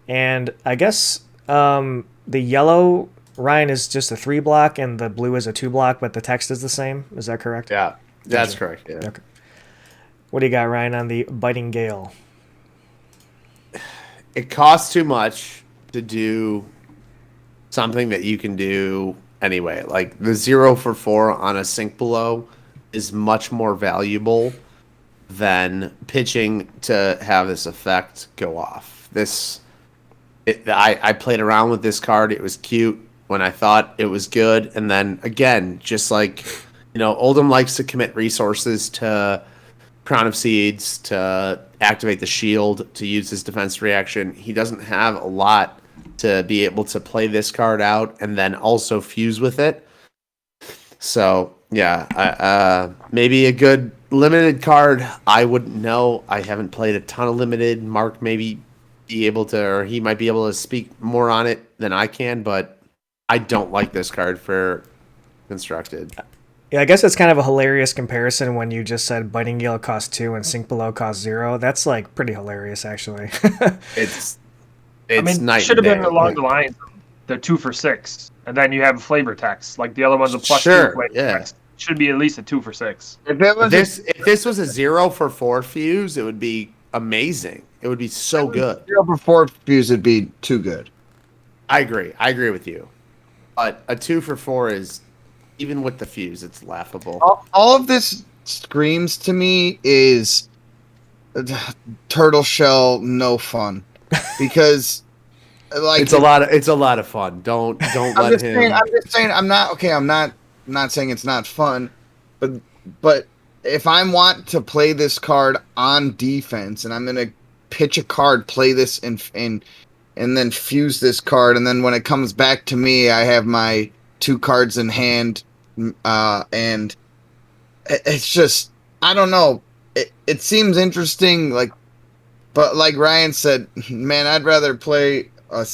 And I guess the yellow, Ryan, is just a 3-block, and the blue is a 2-block, but the text is the same. Is that correct? Yeah, that's correct. Yeah. Okay. What do you got, Ryan, on the Biting Gale? It costs too much to do something that you can do anyway. Like the 0 for 4 on a sink below is much more valuable than pitching to have this effect go off. I played around with this card. It was cute when I thought it was good. And then again, just like, Oldhim likes to commit resources to Crown of Seeds, to activate the shield, to use his defense reaction. He doesn't have a lot to be able to play this card out and then also fuse with it. So, yeah, maybe a good limited card. I wouldn't know. I haven't played a ton of limited. Mark maybe be able to, or he might be able to speak more on it than I can, but I don't like this card for constructed. Yeah, I guess it's kind of a hilarious comparison when you just said Biting Gale costs 2 and Sink Below costs 0. That's like pretty hilarious, actually. It's it should have been along the lines of the 2 for 6, and then you have flavor text. Like the other one's a plus 2 flavor text. It should be at least a 2 for 6. If this was a 0 for 4 fuse, it would be amazing. It would be so good. 0 for 4 fuse would be too good. I agree with you. But a 2 for 4 is, even with the fuse, it's laughable. All of this screams to me is turtle shell no fun, because like it's a lot of fun. Don't let him. I'm just saying I'm not saying it's not fun, but if I want to play this card on defense and I'm gonna pitch a card, play this and then fuse this card, and then when it comes back to me, I have my 2 cards in hand, and it's just, I don't know. It seems interesting, but like Ryan said, man, I'd rather play a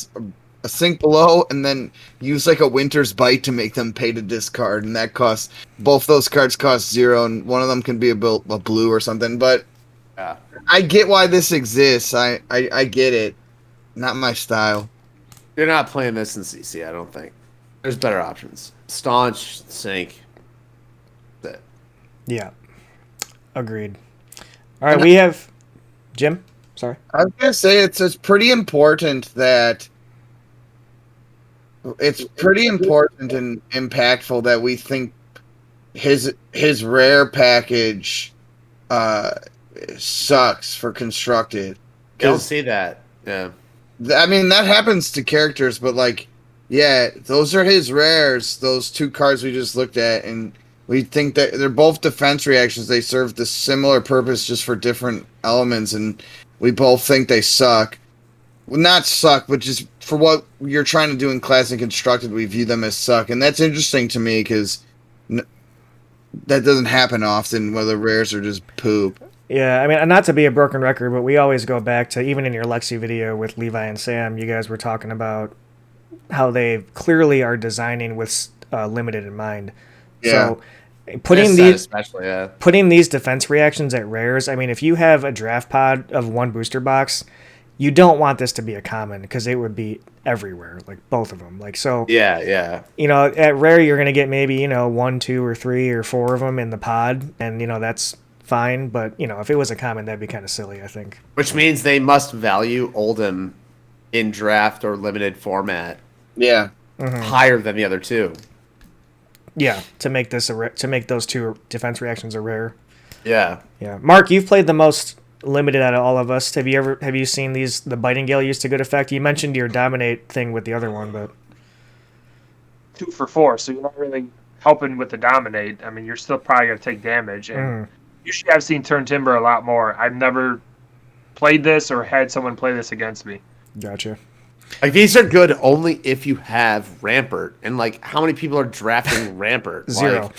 Sink Below and then use like a Winter's Bite to make them pay to discard, and that costs, both those cards cost 0, and one of them can be a blue or something. But I get why this exists. I get it. Not my style. You're not playing this in CC, I don't think. There's better options. Staunch, Sink. That's it. Yeah. Agreed. All right, we have Jim. Sorry. I was gonna say it's pretty important that it's pretty important and impactful that we think his rare package sucks for constructed. You'll see that. Yeah. I mean, that happens to characters, but those are his rares, those 2 cards we just looked at, and we think that they're both defense reactions. They serve the similar purpose just for different elements, and we both think they suck. Well, not suck, but just for what you're trying to do in Classic Constructed, we view them as suck. And that's interesting to me because that doesn't happen often, where the rares are just poop. Yeah, I mean, not to be a broken record, but we always go back to, even in your Lexi video with Levi and Sam, you guys were talking about how they clearly are designing with limited in mind. Yeah. So putting these defense reactions at rares, I mean, if you have a draft pod of 1 booster box, you don't want this to be a common, because it would be everywhere, like both of them. Yeah. At rare you're going to get maybe 1, 2, or 3 or 4 of them in the pod, and that's fine, but if it was a common, that'd be kind of silly, I think. Which means they must value Oldhim in draft or limited format Yeah. higher than the other two. Yeah, to make those two defense reactions a rare. Yeah. Yeah, Mark, you've played the most limited out of all of us. Have you seen the biting gale used to good effect? You mentioned your dominate thing with the other one, but 2 for 4, so you're not really helping with the dominate. I mean, you're still probably gonna take damage. And usually, I've seen turn timber a lot more. I've never played this or had someone play this against me. gotcha. Like, these are good only if you have Rampart. And, like, how many people are drafting Rampart? 0.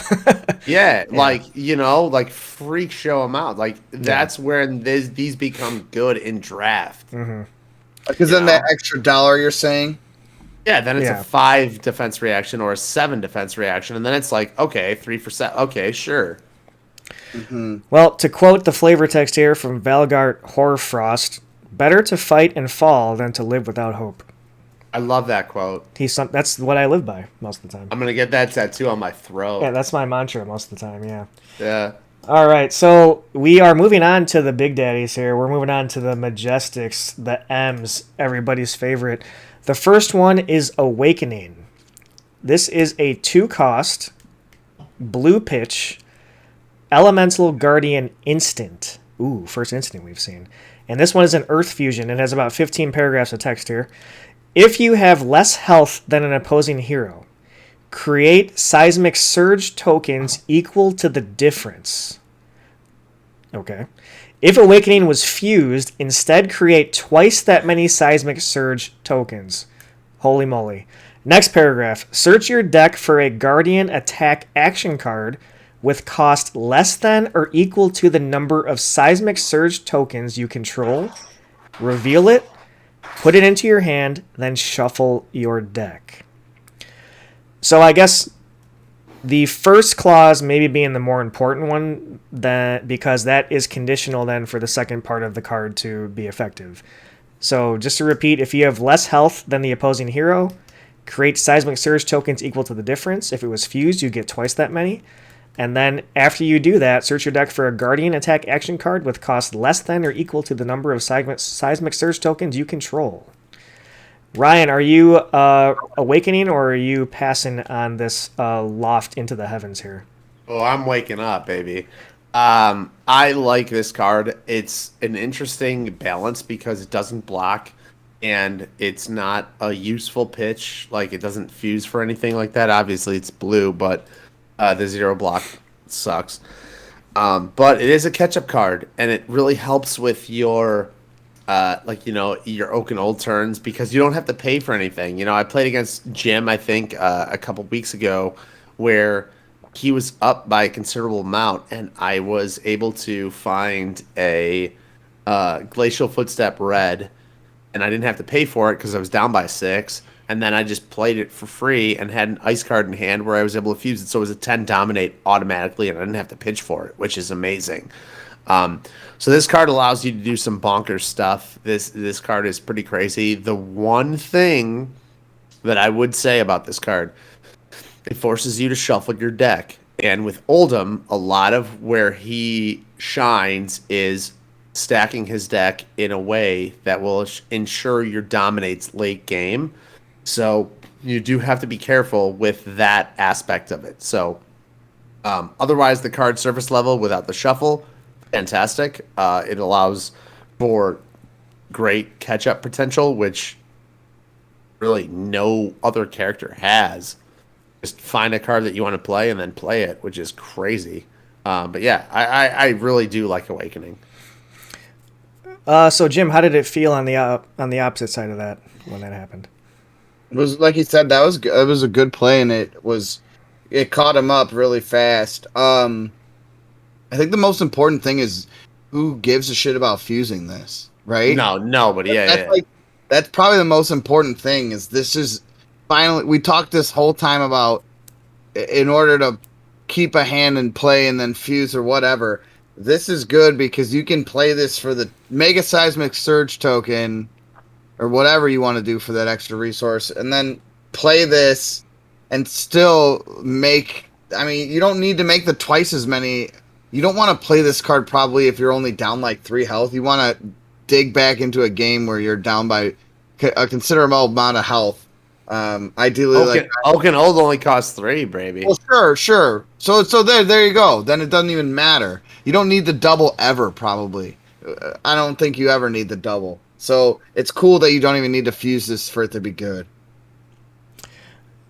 Like, freak show them out. Like, that's where these become good in draft. Because then that extra dollar you're saying? Yeah, then it's a 5 defense reaction or a 7 defense reaction. And then it's like, okay, 3 for 7. Okay, sure. Well, to quote the flavor text here from Valgart Horfrost, better to fight and fall than to live without hope. I love that quote. That's what I live by most of the time. I'm going to get that tattoo on my throat. Yeah, that's my mantra most of the time, yeah. Yeah. All right, so we are moving on to the big daddies here. We're moving on to the Majestics, the M's, everybody's favorite. The first one is Awakening. This is a 2-cost, blue pitch, Elemental Guardian instant. Ooh, first instant we've seen. And this one is an Earth Fusion. It has about 15 paragraphs of text here. If you have less health than an opposing hero, create seismic surge tokens equal to the difference. Okay. If Awakening was fused, instead create twice that many seismic surge tokens. Holy moly. Next paragraph. Search your deck for a Guardian attack action card with cost less than or equal to the number of seismic surge tokens you control. Reveal it. Put it into your hand, then shuffle your deck. So I guess the first clause maybe being the more important one, because that is conditional then for the second part of the card to be effective. So just to repeat, if you have less health than the opposing hero, create seismic surge tokens equal to the difference. If it was fused, you get twice that many. And then after you do that, search your deck for a Guardian attack action card with cost less than or equal to the number of seismic surge tokens you control. Ryan, are you awakening or are you passing on this loft into the heavens here? Oh, I'm waking up, baby. I like this card. It's an interesting balance because it doesn't block and it's not a useful pitch. Like, it doesn't fuse for anything like that. Obviously, it's blue, but the 0 block sucks. But it is a catch-up card, and it really helps with your your Oak and Old turns because you don't have to pay for anything. I played against Jim, I think, a couple weeks ago, where he was up by a considerable amount, and I was able to find a Glacier Footstep red, and I didn't have to pay for it because I was down by 6. And then I just played it for free and had an ice card in hand where I was able to fuse it. So it was a 10 dominate automatically, and I didn't have to pitch for it, which is amazing. So this card allows you to do some bonkers stuff. This card is pretty crazy. The one thing that I would say about this card, it forces you to shuffle your deck. And with Oldhim, a lot of where he shines is stacking his deck in a way that will ensure your dominates late game. So you do have to be careful with that aspect of it. So otherwise, the card surface level without the shuffle, fantastic. It allows for great catch-up potential, which really no other character has. Just find a card that you want to play and then play it, which is crazy. But yeah, I really do like Awakening. So Jim, how did it feel on the opposite side of that when that happened? It was like he said, it was a good play, and it caught him up really fast. I think the most important thing is who gives a shit about fusing this, right? No, nobody. Yeah, that's probably the most important thing. Is this is finally we talked this whole time about in order to keep a hand in play and then fuse or whatever. This is good because you can play this for the Mega Seismic Surge token or whatever you want to do for that extra resource, and then play this and still make... I mean, you don't need to make the twice as many you don't want to play this card probably if you're only down like 3 health. You want to dig back into a game where you're down by a considerable amount of health. Ideally, Oak and Old only costs 3, baby. Well, sure. So there you go. Then it doesn't even matter. You don't need the double ever, probably. I don't think you ever need the double. So it's cool that you don't even need to fuse this for it to be good.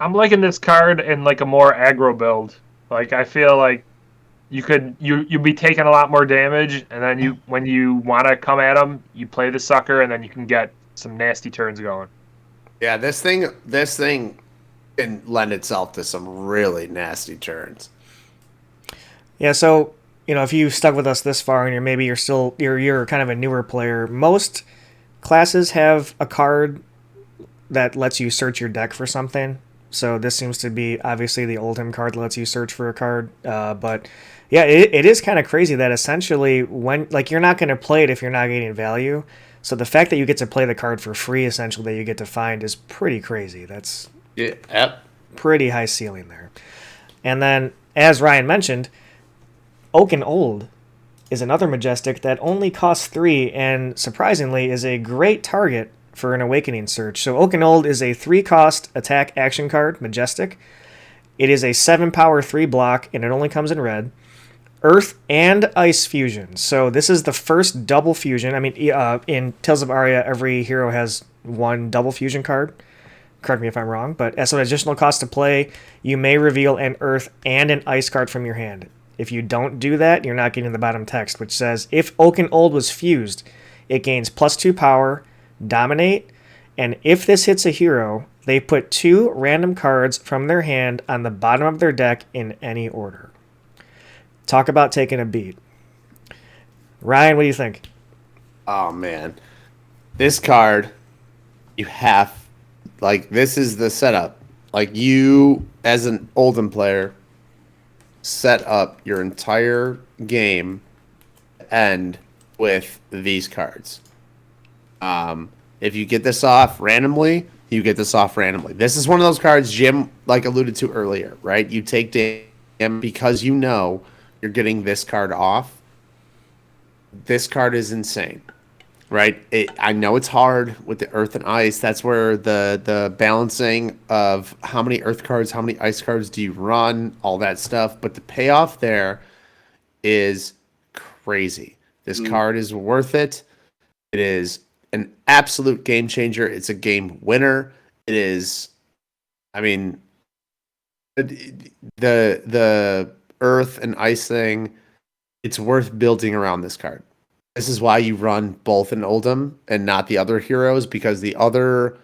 I'm liking this card in like a more aggro build. Like I feel like you'd be taking a lot more damage, and then when you want to come at them, you play the sucker, and then you can get some nasty turns going. Yeah, this thing can lend itself to some really nasty turns. Yeah, so if you stuck with us this far and you're kind of a newer player, most classes have a card that lets you search your deck for something. So this seems to be obviously the Oldhim card that lets you search for a card. But yeah, it is kind of crazy that essentially when you're not going to play it if you're not getting value. So the fact that you get to play the card for free, essentially, that you get to find is pretty crazy. That's pretty high ceiling there. And then, as Ryan mentioned, Oak and Old is another majestic that only costs 3 and, surprisingly, is a great target for an Awakening search. So Oak and Old is a 3-cost attack action card, majestic. It is a 7 power 3 block, and it only comes in red. Earth and Ice fusion. So this is the first double fusion. I mean, in Tales of Aria, every hero has 1 double fusion card. Correct me if I'm wrong, but as an additional cost to play, you may reveal an Earth and an Ice card from your hand. If you don't do that, you're not getting the bottom text, which says, if Oak and Old was fused, it gains +2 power, dominate, and if this hits a hero, they put 2 random cards from their hand on the bottom of their deck in any order. Talk about taking a beat. Ryan, what do you think? Oh, man. This card, this is the setup. Like, you, as an Oldhim player, set up your entire game end with these cards. If you get this off randomly, you get this off randomly. This is one of those cards Jim, alluded to earlier, right? You take damage because you're getting this card off. This card is insane, right? I know it's hard with the Earth and Ice. That's where the balancing of how many Earth cards, how many Ice cards do you run, all that stuff. But the payoff there is crazy. This card is worth it. It is an absolute game changer. It's a game winner. It is, the Earth and Ice thing, it's worth building around this card. This is why you run both in Oldhim and not the other heroes, because the other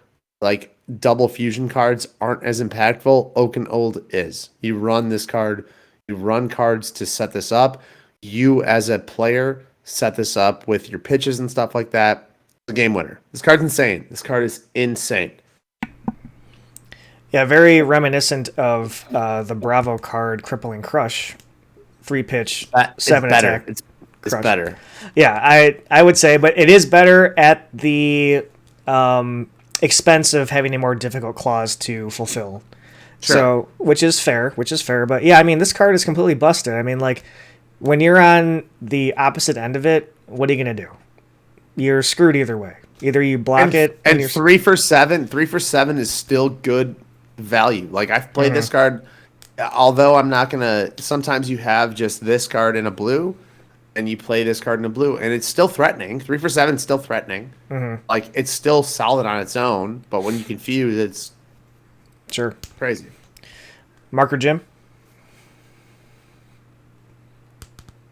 double fusion cards aren't as impactful. Oak and Old is. You run this card, you run cards to set this up. You as a player set this up with your pitches and stuff like that. It's a game winner. This card's insane. This card is insane. Yeah, very reminiscent of the Bravo card, Crippling Crush. 3 pitch, 7 attack. It's better. Yeah, I would say, but it is better at the expense of having a more difficult clause to fulfill. Sure. So, which is fair. But yeah, this card is completely busted. When you're on the opposite end of it, what are you going to do? You're screwed either way. Either you block it, and 3 for 7. 3 for 7 is still good value. I've played this card, although I'm not gonna. Sometimes you have just this card in a blue, and you play this card in a blue, and it's still threatening. 3 for 7 is still threatening. It's still solid on its own, but when you confuse, it's sure crazy. Marker Jim,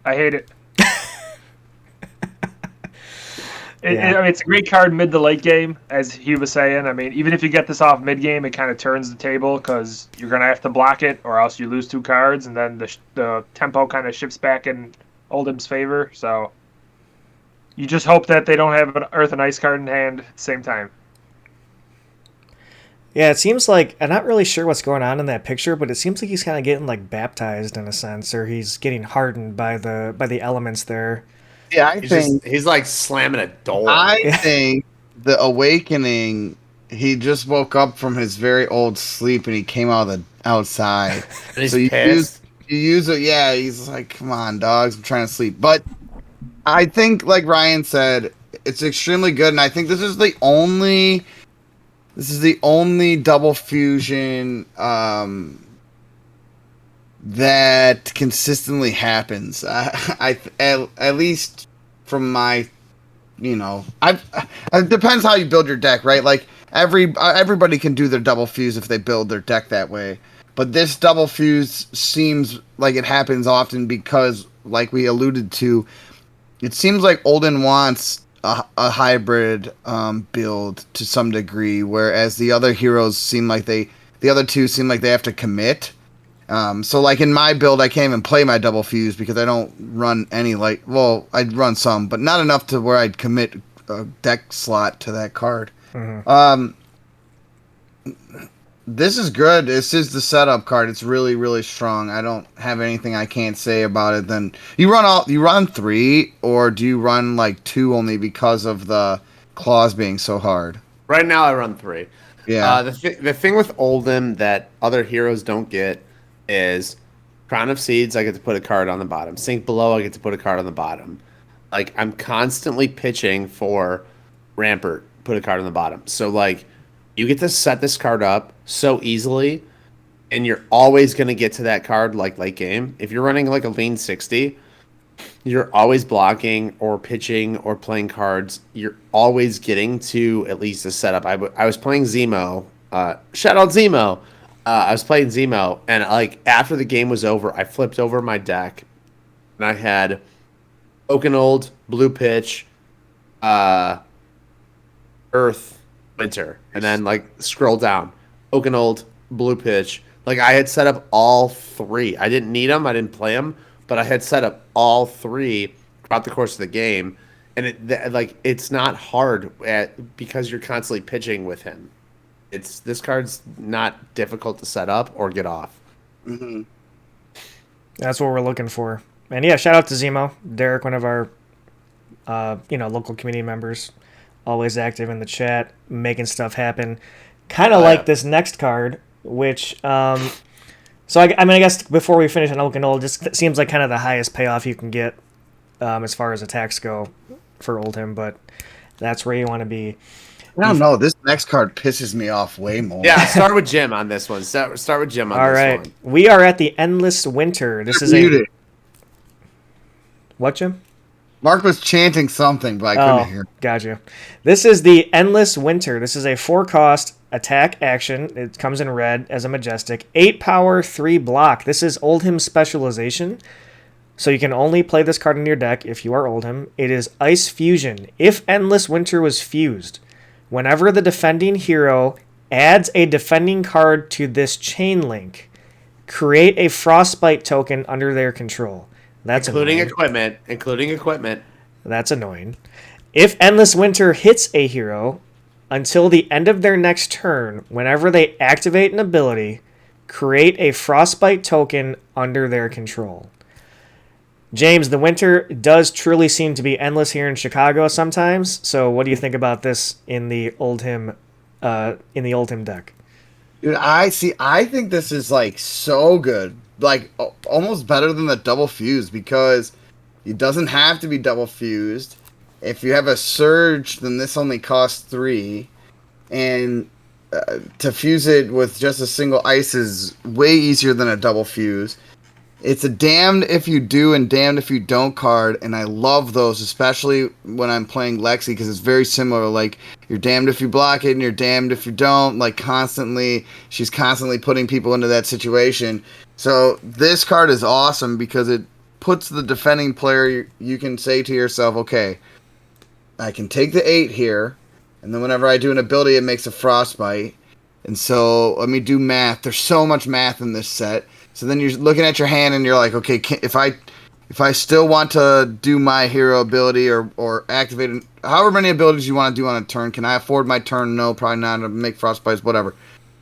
I hate it. It's a great card mid to late game, as he was saying. Even if you get this off mid game, it kind of turns the table because you're going to have to block it or else you lose 2 cards, and then the tempo kind of shifts back in Oldhim's favor. So you just hope that they don't have an Earth and Ice card in hand at the same time. Yeah, it seems like, I'm not really sure what's going on in that picture, but it seems like he's kind of getting baptized in a sense, or he's getting hardened by the elements there. Yeah, he's slamming a door. I think the Awakening, he just woke up from his very old sleep and he came out of the outside. And he's pissed. you use it, yeah, he's like, come on, dogs, I'm trying to sleep. But I think, like Ryan said, it's extremely good, and I think this is the only double fusion that consistently happens. At least from my, it depends how you build your deck, right? Like everybody can do their double fuse if they build their deck that way. But this double fuse seems like it happens often because, like we alluded to, it seems like Oldhim wants a hybrid build to some degree, whereas the other two seem like they have to commit. So like in my build, I can't even play my double fuse because I don't run any I'd run some, but not enough to where I'd commit a deck slot to that card. Mm-hmm. This is good. This is the setup card. It's really, really strong. I don't have anything I can't say about it. Then you run 3, or do you run like 2 only because of the claws being so hard? Right now, I run 3. Yeah. The thing with Oldhim that other heroes don't get is Crown of Seeds. I get to put a card on the bottom. Sink Below. I get to put a card on the bottom. Like I'm constantly pitching for Rampart. Put a card on the bottom. So like. You get to set this card up so easily, and you're always going to get to that card like late game. If you're running like a lean 60, you're always blocking or pitching or playing cards. You're always getting to at least a setup. I was playing Zemo. Shout out Zemo. I was playing Zemo, and like after the game was over, I flipped over my deck, and I had Oakenold, Blue Pitch, Earth, Winter, and then like scroll down, Oakenold, Blue Pitch. Like I had set up all 3. I didn't need them, I didn't play them, but I had set up all 3 throughout the course of the game, and it's not hard because you're constantly pitching with him. This card's not difficult to set up or get off. Mm-hmm. That's what we're looking for. And yeah, shout out to Zemo, Derek, one of our local community members. Always active in the chat, making stuff happen. Kind of like this next card, which, I guess before we finish on Oakenold, just seems like kind of the highest payoff you can get as far as attacks go for Oldhim, but that's where you want to be. I don't know. This next card pisses me off way more. Yeah, start with Jim on this one. Start with Jim on All this right. one. We are at the Endless Winter. This is a... What, Jim? Mark was chanting something, but I couldn't hear. Gotcha. This is the Endless Winter. This is a 4-cost attack action. It comes in red as a majestic. 8 power, 3 block. This is Oldhim's specialization. So you can only play this card in your deck if you are Oldhim. It is Ice Fusion. If Endless Winter was fused, whenever the defending hero adds a defending card to this chain link, create a Frostbite token under their control. That's including annoying. equipment. That's annoying. If Endless Winter hits a hero, until the end of their next turn, whenever they activate an ability, create a Frostbite token under their control. James, the winter does truly seem to be endless here in Chicago sometimes. So what do you think about this in the Oldhim deck? Dude, I think this is like so good. Like almost better than the double fuse because it doesn't have to be double fused. If you have a surge, then this only costs 3, and to fuse it with just a single ice is way easier than a double fuse. It's a damned if you do and damned if you don't card, and I love those, especially when I'm playing Lexi, because it's very similar. Like, you're damned if you block it, and you're damned if you don't. Like, she's constantly putting people into that situation. So this card is awesome because it puts the defending player, you can say to yourself, okay, I can take the 8 here, and then whenever I do an ability, it makes a Frostbite. And so, let me do math. There's so much math in this set. So then you're looking at your hand and you're like, okay, if I still want to do my hero ability or activate however many abilities you want to do on a turn, can I afford my turn? No, probably not. To make Frostbites, whatever.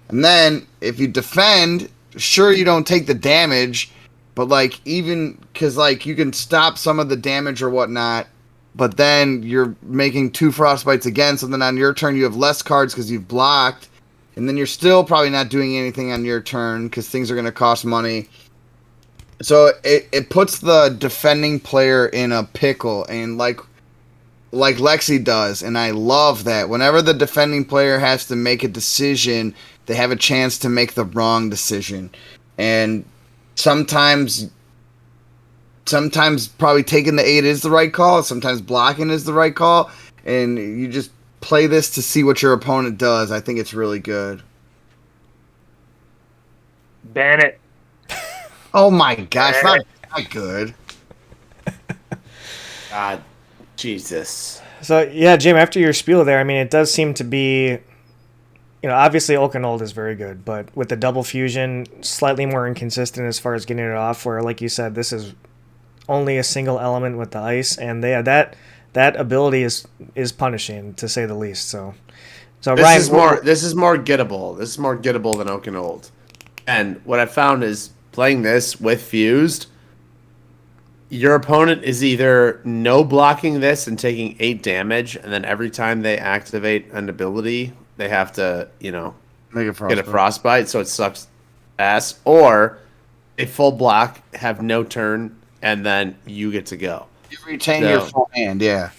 And then if you defend, sure you don't take the damage, but like even because like you can stop some of the damage or whatnot, but then you're making 2 Frostbites again. So then on your turn you have less cards because you've blocked. And then you're still probably not doing anything on your turn because things are going to cost money. So it puts the defending player in a pickle, and like Lexi does, and I love that. Whenever the defending player has to make a decision, they have a chance to make the wrong decision, and sometimes probably taking the 8 is the right call. Sometimes blocking is the right call, and you just play this to see what your opponent does. I think it's really good. Ban it. Oh my gosh, not good. God, Jesus. So yeah, Jim, after your spiel there, I mean, it does seem to be, obviously Old is very good, but with the double fusion, slightly more inconsistent as far as getting it off. Where, like you said, this is only a single element with the ice, and that ability is punishing, to say the least. So This Ryan, is more. This is more gettable. This is more gettable than Old. And what I found is playing this with fused, your opponent is either no blocking this and taking 8 damage, and then every time they activate an ability, they have to, get a frostbite, so it sucks ass, or a full block, have no turn, and then you get to go. You retain your full hand, yeah.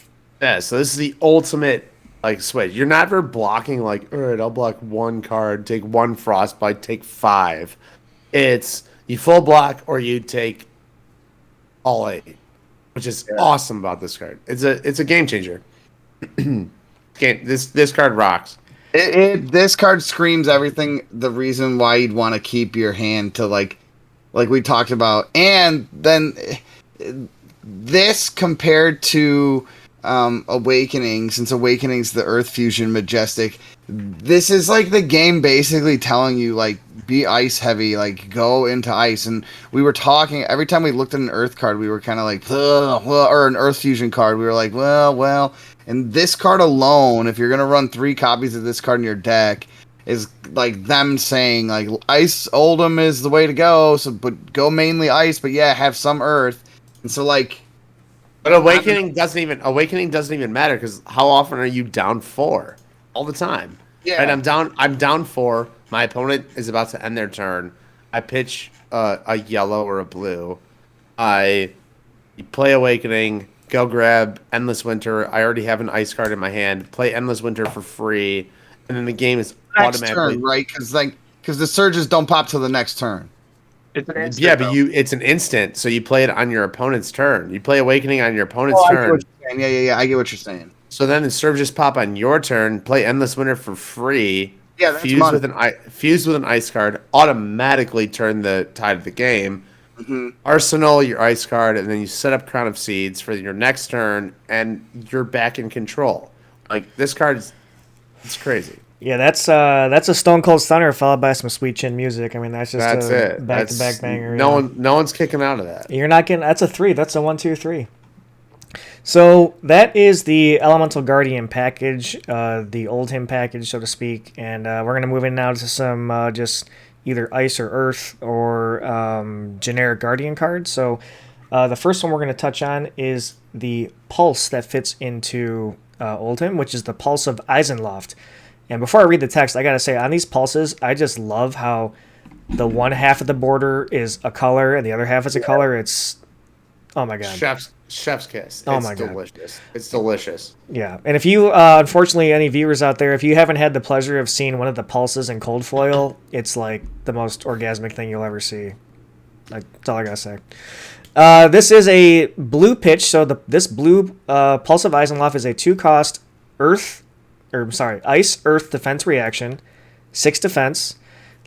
Yeah, so this is the ultimate switch. You're never blocking all right, I'll block 1 card, take 1 frostbite, take 5. It's you full block or you take all 8, which is awesome about this card. It's a game changer. This card rocks. This card screams everything. The reason why you'd want to keep your hand to like we talked about, and then this compared to Awakening, since Awakening's the Earth Fusion Majestic, this is like the game basically telling you be ice heavy, go into ice. And we were talking every time we looked at an Earth card, we were kind of or an Earth Fusion card, we were like, well. And this card alone, if you're gonna run 3 copies of this card in your deck, is them saying Ice Oldhim is the way to go. So, but go mainly ice, but yeah, have some Earth. And so But Awakening doesn't even matter, because how often are you down 4? All the time. Yeah. Right, I'm down 4. My opponent is about to end their turn. I pitch a yellow or a blue. I play Awakening, go grab Endless Winter. I already have an ice card in my hand. Play Endless Winter for free, and then the game is next automatically turn, right? Because the surges don't pop till the next turn. It's an instant, yeah, but it's an instant, so you play it on your opponent's turn. You play Awakening on your opponent's I get turn. what you're saying. Yeah. I get what you're saying. So then the surges pop on your turn. Play Endless Winter for free. Yeah, that's fuse with an ice card. Automatically turn the tide of the game. Mm-hmm. Arsenal your ice card, and then you set up Crown of Seeds for your next turn, and you're back in control. This card it's crazy. yeah, that's a Stone Cold Stunner followed by some Sweet Chin music. I mean, that's it. Back to back banger. No one's kicking out of that. You're not getting. That's a 3. That's a 1, 2, 3. So that is the Elemental Guardian package, the Oldhim package, so to speak. And we're going to move in now to some just either Ice or Earth or generic Guardian cards. So the first one we're going to touch on is the Pulse that fits into Oldhim, which is the Pulse of Eisenloft. And before I read the text, I got to say, on these Pulses, I just love how the one half of the border is a color and the other half is a color. It's, oh my God. Chef's kiss. Oh it's my God. delicious. It's delicious. Yeah, and if you, unfortunately, any viewers out there, if you haven't had the pleasure of seeing one of the Pulses in cold foil, it's like the most orgasmic thing you'll ever see. That's all I gotta say. This is a blue pitch, so this blue Pulse of Eisenloft is a 2-cost Ice Earth defense reaction, 6 defense,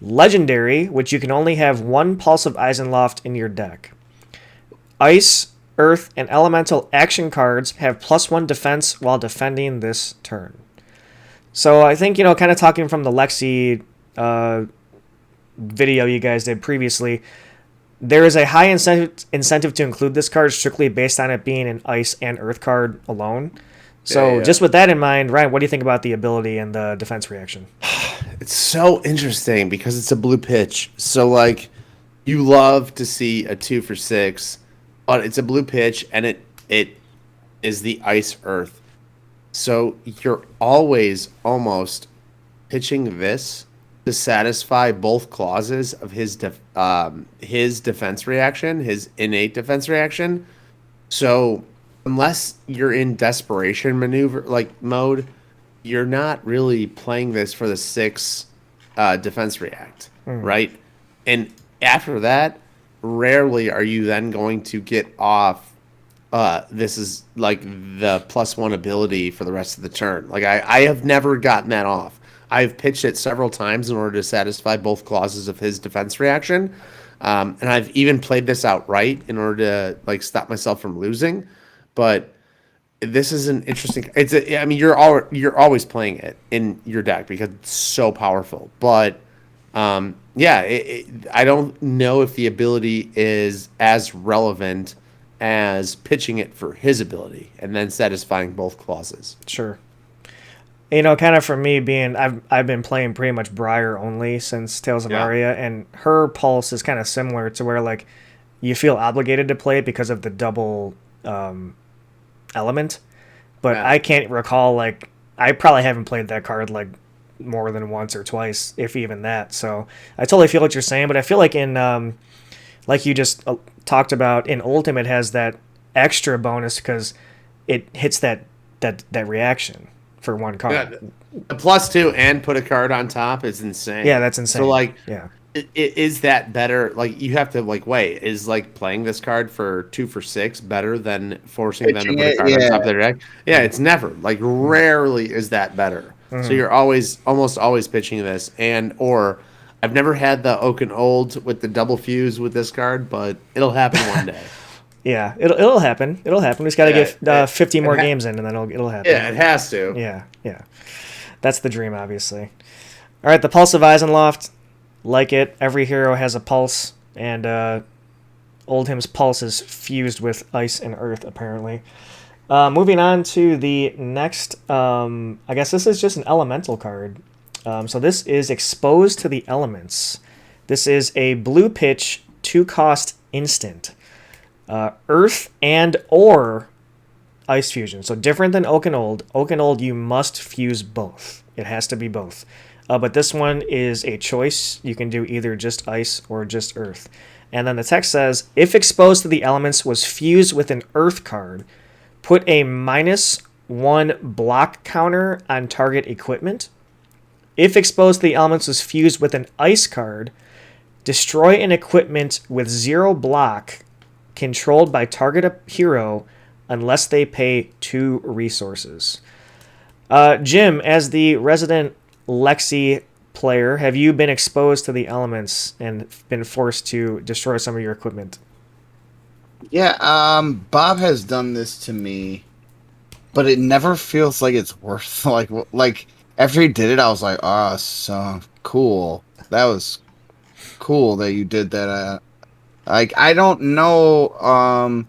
legendary, which you can only have 1 Pulse of Eisenloft in your deck. Ice, Earth, and Elemental action cards have +1 defense while defending this turn. So I think, kind of talking from the Lexi video you guys did previously, there is a high incentive to include this card strictly based on it being an Ice and Earth card alone. So just with that in mind, Ryan, what do you think about the ability and the defense reaction? It's so interesting because it's a blue pitch. So you love to see a 2 for 6, but it's a blue pitch and it is the Ice Earth. So you're always almost pitching this to satisfy both clauses of his defense reaction, his innate defense reaction. So unless you're in desperation maneuver mode, you're not really playing this for the 6 defense react, right? And after that, rarely are you then going to get off. This is like the +1 ability for the rest of the turn. Like I have never gotten that off. I've pitched it several times in order to satisfy both clauses of his defense reaction, and I've even played this outright in order to stop myself from losing. But this is an interesting. I mean, you're always playing it in your deck because it's so powerful. But I don't know if the ability is as relevant as pitching it for his ability and then satisfying both clauses. Sure. Kind of for me I've been playing pretty much Briar only since Tales of Aria, and her pulse is kind of similar to where you feel obligated to play it because of the double element, but I can't recall I probably haven't played that card more than once or twice, if even that. So I totally feel what you're saying, but I feel like in like you just talked about, in Oldhim it has that extra bonus because it hits that reaction for one card. Yeah, the +2 and put a card on top is insane. Yeah, that's insane. So is that better? You have to weigh, is playing this card for 2 for 6 better than forcing them to put a card on top of their deck? Yeah, it's never. Rarely is that better. So you're almost always pitching this, or I've never had the Oaken Old with the double fuse with this card, but it'll happen one day. Yeah, it'll happen. It'll happen. We just got to get 50 more games in, and then it'll happen. Yeah, it has to. Yeah. That's the dream, obviously. All right, the Pulse of Eisenloft. Like it, every hero has a pulse, and Oldhim's pulse is fused with ice and earth, apparently. Moving on to the next, I guess this is just an elemental card. So this is Exposed to the Elements. This is a blue pitch, 2-cost instant. Earth and or ice fusion. So different than Oaken Old. Oaken Old, you must fuse both. It has to be both. But this one is a choice. You can do either just ice or just earth. And then the text says, if Exposed to the Elements was fused with an earth card, put a -1 block counter on target equipment. If Exposed to the Elements was fused with an ice card, destroy an equipment with 0 block controlled by target hero unless they pay 2 resources. Jim, as the resident Lexi player, have you been exposed to the elements and been forced to destroy some of your equipment? Yeah, Bob has done this to me, but it never feels like it's worth like after he did it, I was like, oh, so cool. That was cool that you did that. I don't know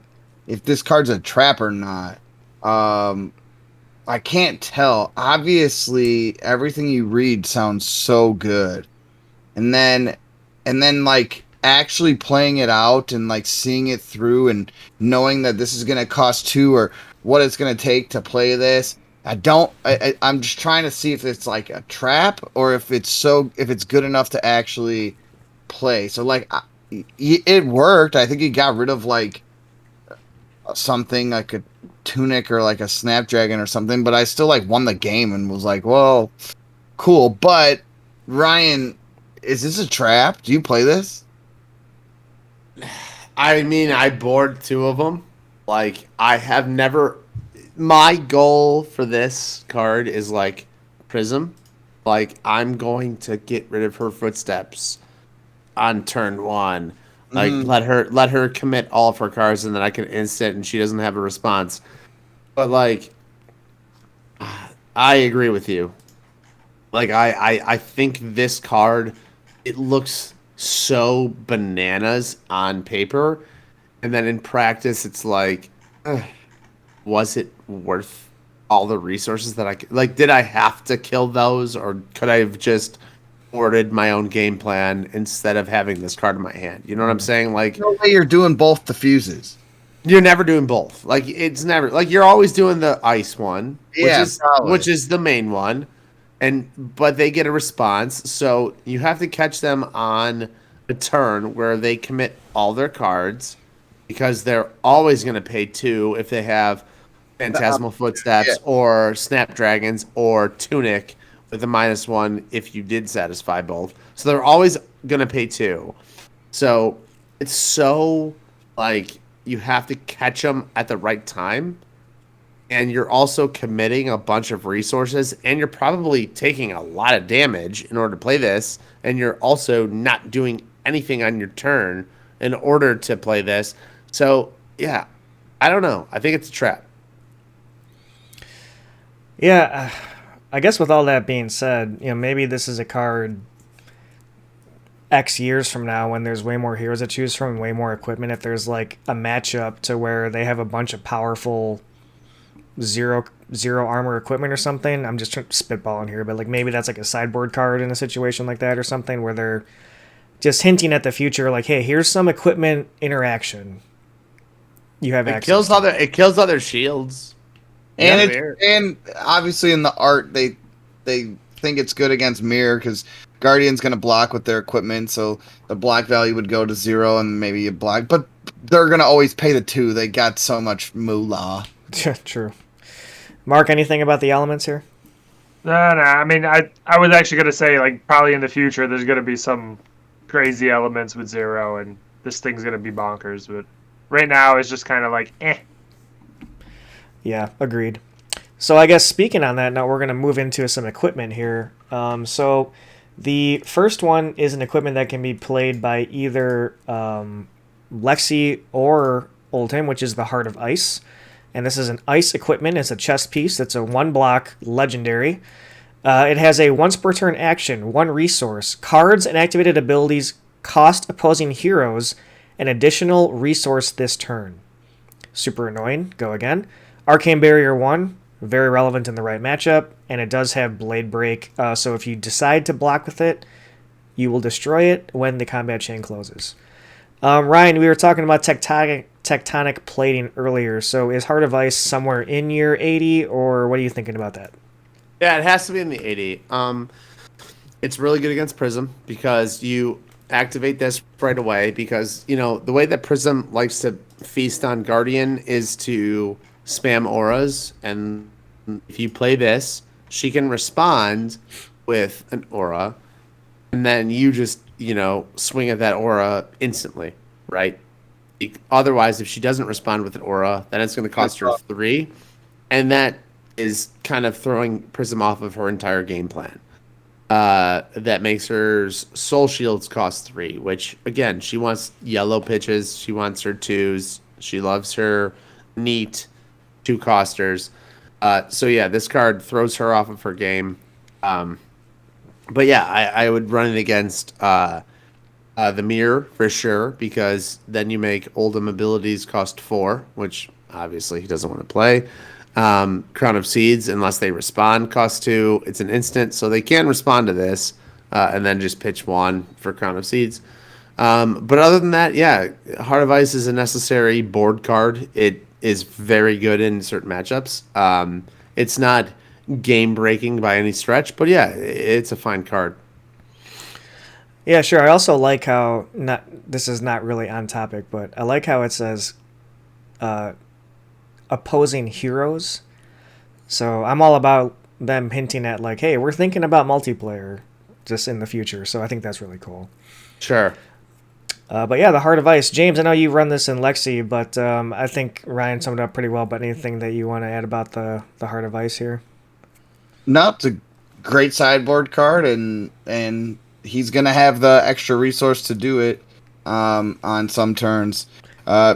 if this card's a trap or not. I can't tell. Obviously, everything you read sounds so good, and then actually playing it out and seeing it through and knowing that this is gonna cost 2 or what it's gonna take to play this. I'm just trying to see if it's a trap or if it's good enough to actually play. So it worked. I think he got rid of something like a tunic or a snapdragon or something, but I still won the game and was well, cool. But Ryan, is this a trap? Do you play this? I mean, I board 2 of them. I have never. My goal for this card is Prism. I'm going to get rid of her footsteps on turn 1. Let her commit all of her cards, and then I can instant, and she doesn't have a response. But I agree with you. I think this card, it looks so bananas on paper, and then in practice, it's was it worth all the resources that I did I have to kill those, or could I have just ordered my own game plan instead of having this card in my hand? You know what I'm saying? No way you're doing both the fuses. You're never doing both. It's never you're always doing the ice one, which is the main one. but they get a response. So you have to catch them on a turn where they commit all their cards because they're always going to pay 2 if they have Phantasmal Footsteps or Snapdragons or Tunic with a -1 if you did satisfy both. So they're always going to pay 2. So it's so like you have to catch them at the right time. And you're also committing a bunch of resources, and you're probably taking a lot of damage in order to play this, and you're also not doing anything on your turn in order to play this. So, yeah, I don't know. I think it's a trap. Yeah, I guess with all that being said, maybe this is a card X years from now when there's way more heroes to choose from and way more equipment. If there's like a matchup to where they have a bunch of powerful zero armor equipment or something. I'm just spitballing here, but like maybe that's like a sideboard card in a situation like that or something where they're just hinting at the future, like, hey, here's some equipment interaction. You have access. It kills other shields. And obviously in the art they think it's good against mirror because Guardian's going to block with their equipment, so the block value would go to 0 and maybe you block, but they're going to always pay the 2. They got so much moolah. True. Mark, anything about the elements here? No. I mean, I was actually going to say, like, probably in the future there's going to be some crazy elements with 0, and this thing's going to be bonkers. But right now it's just kind of like, eh. Yeah, agreed. So I guess speaking on that, now we're going to move into some equipment here. So the first one is an equipment that can be played by either Lexi or Oldhim, which is the Heart of Ice. And this is an ice equipment. It's a chest piece. It's a 1-block legendary. It has a once per turn action, 1 resource. Cards and activated abilities cost opposing heroes an additional resource this turn. Super annoying. Go again. Arcane Barrier 1, very relevant in the right matchup. And it does have Blade Break. So if you decide to block with it, you will destroy it when the combat chain closes. Ryan, we were talking about tectonic plating earlier. So is Heart of Ice somewhere in your 80, or what are you thinking about that? Yeah, it has to be in the 80. It's really good against Prism because you activate this right away because, the way that Prism likes to feast on Guardian is to spam auras, and if you play this, she can respond with an aura, and then you just, swing at that aura instantly, right? Otherwise, if she doesn't respond with an aura, then it's going to cost her 3, and that is kind of throwing Prism off of her entire game plan. That makes her Soul Shields cost 3, which, again, she wants yellow pitches, she wants her 2s, she loves her neat 2-costers. So yeah, this card throws her off of her game. But yeah, I would run it against the mirror for sure, because then you make Oldhim abilities cost 4, which obviously he doesn't want to play. Crown of Seeds, unless they respond, cost 2. It's an instant, so they can respond to this, and then just pitch 1 for Crown of Seeds. But other than that, yeah, Heart of Ice is a necessary board card. It is very good in certain matchups. It's not game-breaking by any stretch, but yeah, it's a fine card. Yeah, sure. I also like how, this is not really on topic, but I like how it says opposing heroes. So I'm all about them hinting at like, hey, we're thinking about multiplayer just in the future. So I think that's really cool. Sure. But yeah, the Heart of Ice. James, I know you run this in Lexi, but I think Ryan summed it up pretty well. But anything that you want to add about the Heart of Ice here? No, it's a great sideboard card, and he's going to have the extra resource to do it on some turns.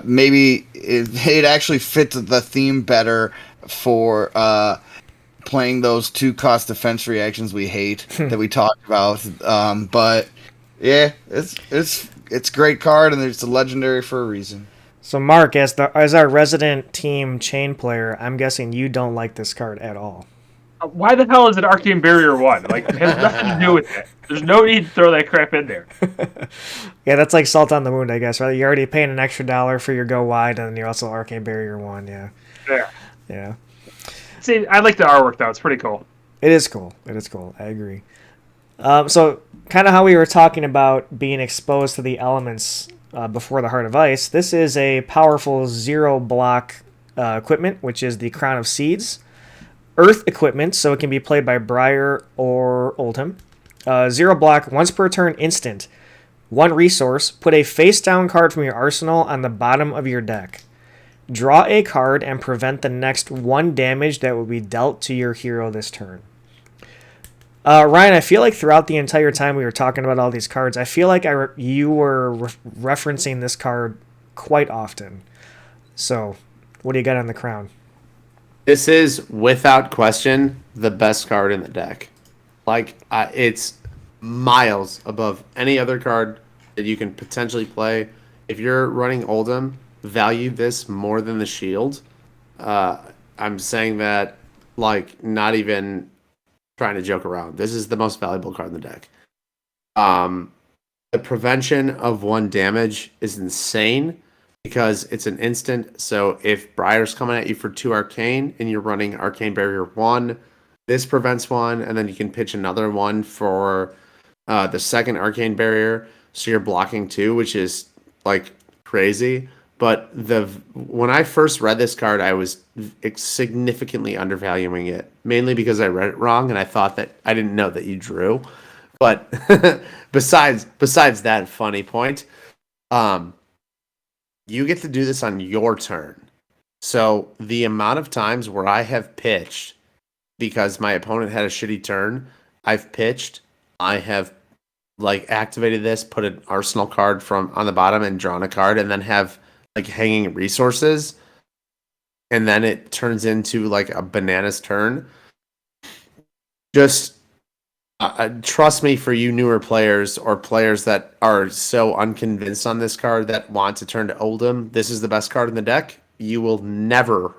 Maybe it actually fits the theme better for playing those 2-cost defense reactions we hate that we talked about. But yeah, it's a great card, and it's a legendary for a reason. So Mark, as our resident team chain player, I'm guessing you don't like this card at all. Why the hell is it Arcane Barrier 1? Like, it has nothing to do with it. There's no need to throw that crap in there. Yeah, that's like salt on the wound, I guess, right? You're already paying an extra $1 for your go wide, and then you're also Arcane Barrier 1, yeah. Yeah. Yeah. See, I like the artwork, though. It's pretty cool. It is cool. It is cool. I agree. So kind of how we were talking about being exposed to the elements before the Heart of Ice. This is a powerful 0-block equipment, which is the Crown of Seeds. Earth equipment, so it can be played by Briar or Oldhim. 0-block, once per turn, instant. 1 resource, put a face-down card from your arsenal on the bottom of your deck. Draw a card and prevent the next 1 damage that will be dealt to your hero this turn. Ryan, I feel like throughout the entire time we were talking about all these cards, I feel like you were referencing this card quite often. So, what do you got on the Crown? This is, without question, the best card in the deck. Like, it's miles above any other card that you can potentially play. If you're running Oldhim, value this more than the Shield. I'm saying that, like, not even trying to joke around. This is the most valuable card in the deck. The prevention of 1 damage is insane because it's an instant. So if Briar's coming at you for 2 Arcane and you're running Arcane Barrier 1, this prevents 1, and then you can pitch another 1 for the second Arcane Barrier. So you're blocking 2, which is like crazy. But when I first read this card, I was significantly undervaluing it, mainly because I read it wrong and I thought that I didn't know that you drew. But besides that funny point, you get to do this on your turn. So the amount of times where I have pitched because my opponent had a shitty turn, I've pitched, I have like activated this, put an arsenal card from on the bottom and drawn a card, and then have like hanging resources, and then it turns into like a bananas turn. Just trust me, for you newer players or players that are so unconvinced on this card that want to turn to Oldhim, this is the best card in the deck. You will never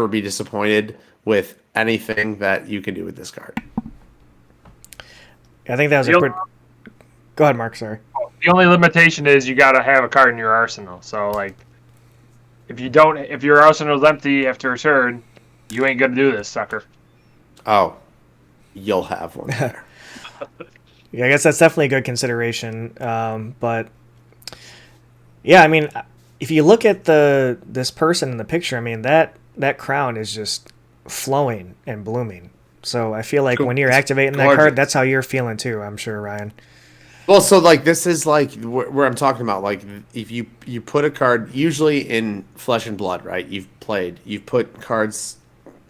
be disappointed with anything that you can do with this card. I think that was a pretty... Go ahead, Mark, sorry. The only limitation is you got to have a card in your arsenal. So, like, if your arsenal's empty after a turn, you ain't gonna do this, sucker. Oh, you'll have one there. Yeah, I guess that's definitely a good consideration. But yeah, I mean, if you look at this person in the picture, I mean that crown is just flowing and blooming. So I feel like when you're activating that card, that's how you're feeling too. I'm sure, Ryan. Well, so like this is like where I'm talking about. Like if you put a card, usually in Flesh and Blood, right? You've put cards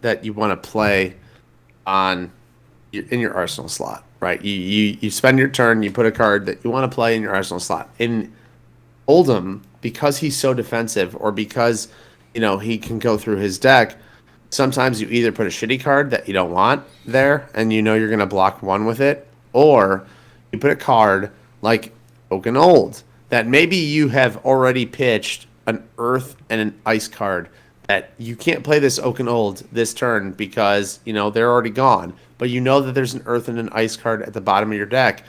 that you want to play in your arsenal slot, right? You spend your turn, you put a card that you want to play in your arsenal slot. In Oldhim, because he's so defensive, or because he can go through his deck, sometimes you either put a shitty card that you don't want there, and you're going to block 1 with it, or you put a card like Oaken Old that maybe you have already pitched an Earth and an Ice card that you can't play this Oaken Old this turn because, they're already gone. But you know that there's an Earth and an Ice card at the bottom of your deck.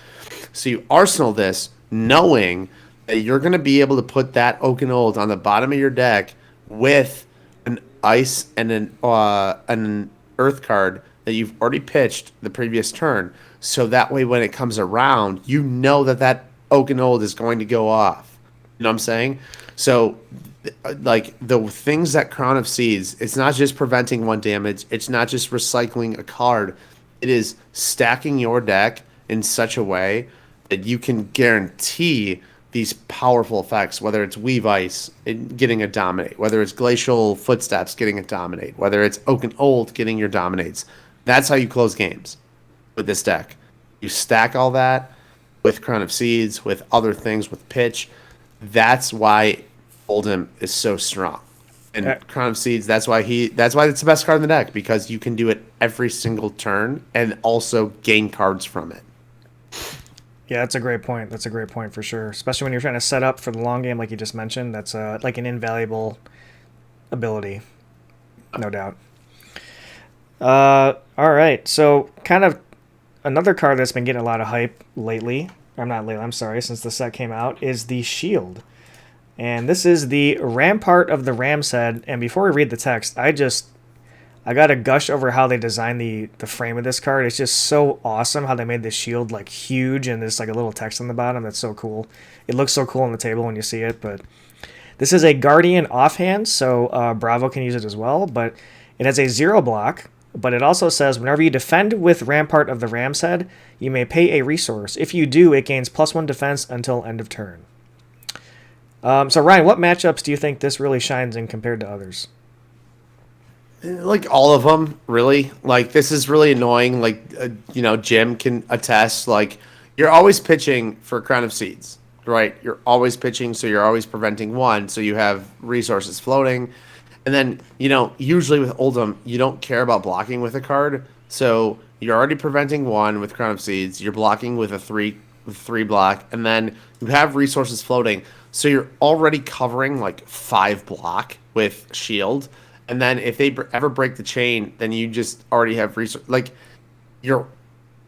So you arsenal this knowing that you're going to be able to put that Oaken Old on the bottom of your deck with an Ice and an Earth card that you've already pitched the previous turn. So that way when it comes around, you know that Oaken Old is going to go off. You know what I'm saying? So, like, the things that Crown of Seeds, it's not just preventing 1 damage. It's not just recycling a card. It is stacking your deck in such a way that you can guarantee these powerful effects, whether it's Weave Ice getting a Dominate, whether it's Glacial Footsteps getting a Dominate, whether it's Oaken Old getting your Dominates. That's how you close games with this deck. You stack all that with Crown of Seeds, with other things, with pitch. That's why Oldhim is so strong. And Crown of Seeds, that's why it's the best card in the deck, because you can do it every single turn and also gain cards from it. Yeah, that's a great point. That's a great point for sure. Especially when you're trying to set up for the long game, like you just mentioned. That's like an invaluable ability, no doubt. All right, so kind of another card that's been getting a lot of hype lately. Since the set came out, is the Shield. And this is the Rampart of the Ram's Head. And before we read the text, I got to gush over how they designed the frame of this card. It's just so awesome how they made this shield like huge and there's like a little text on the bottom. That's so cool. It looks so cool on the table when you see it. But this is a Guardian offhand, so Bravo can use it as well. But it has a 0 block. But it also says whenever you defend with Rampart of the Ram's Head, you may pay a resource. If you do, it gains +1 defense until end of turn. So Ryan, what matchups do you think this really shines in compared to others? Like all of them, really. Like this is really annoying. Like Jim can attest. Like you're always pitching for Crown of Seeds, right? You're always pitching, so you're always preventing one. So you have resources floating. And then, usually with Oldhim, you don't care about blocking with a card. So you're already preventing one with Crown of Seeds. You're blocking with a 3 block. And then you have resources floating. So you're already covering like 5 block with shield. And then if they ever break the chain, then you just already have resources. Like your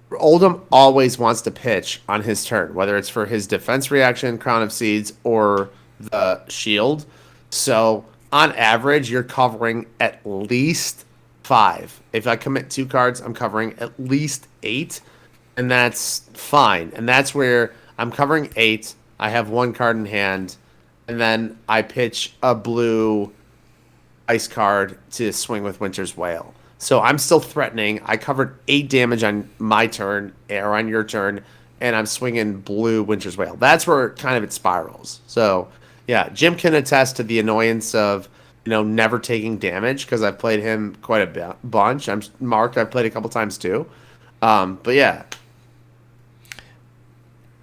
Oldhim always wants to pitch on his turn, whether it's for his defense reaction, Crown of Seeds, or the shield. So on average, you're covering at least 5. If I commit 2 cards, I'm covering at least 8, and that's fine. And that's where I'm covering 8. I have 1 card in hand, and then I pitch a blue ice card to swing with Winter's Wail. So I'm still threatening. I covered 8 damage on my turn or on your turn, and I'm swinging blue Winter's Wail. That's where kind of it spirals. So yeah, Jim can attest to the annoyance of, never taking damage because I've played him quite a bunch. Mark, I've played a couple times too. But yeah.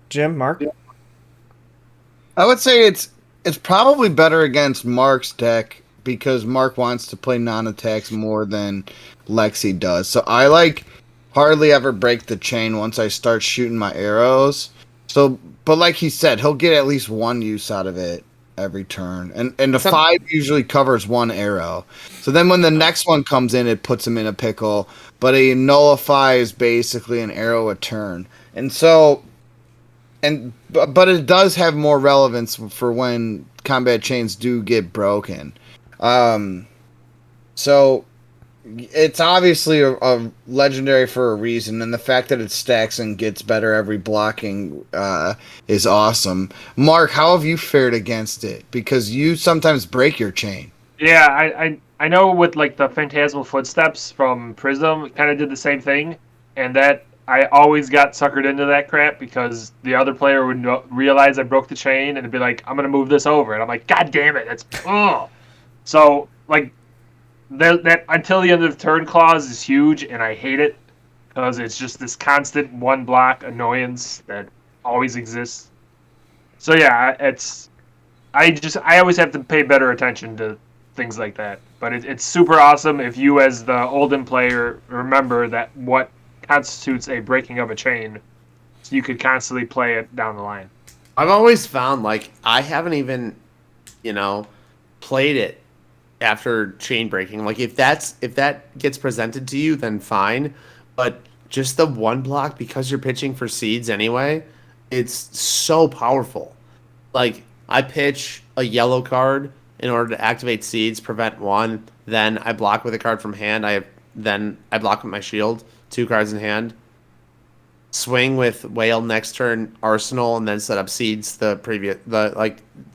Jim, Mark? I would say it's probably better against Mark's deck because Mark wants to play non-attacks more than Lexi does. So I hardly ever break the chain once I start shooting my arrows. So, but like he said, he'll get at least 1 use out of it every turn. And the 5 usually covers 1 arrow. So then when the next one comes in, it puts him in a pickle. But a nullify is basically an arrow a turn. And so, but it does have more relevance for when combat chains do get broken. So it's obviously a legendary for a reason, and the fact that it stacks and gets better every blocking is awesome. Mark, how have you fared against it? Because you sometimes break your chain. Yeah, I know with like the Phantasmal Footsteps from Prism, kind of did the same thing, and that I always got suckered into that crap because the other player would realize I broke the chain and it'd be like, I'm gonna move this over, and I'm like, God damn it, that's So like that until the end of the turn clause is huge, and I hate it because it's just this constant 1 block annoyance that always exists. So yeah, I always have to pay better attention to things like that. But it's super awesome if you, as the Oldhim player, remember that what constitutes a breaking of a chain, so you could constantly play it down the line. I've always found I haven't even, played it after chain breaking. Like if that gets presented to you, then fine. But just the 1 block, because you're pitching for seeds anyway, it's so powerful. Like I pitch a yellow card in order to activate seeds, prevent 1. Then I block with a card from hand. Then I block with my shield, 2 cards in hand. Swing with Whale next turn, Arsenal, and then set up seeds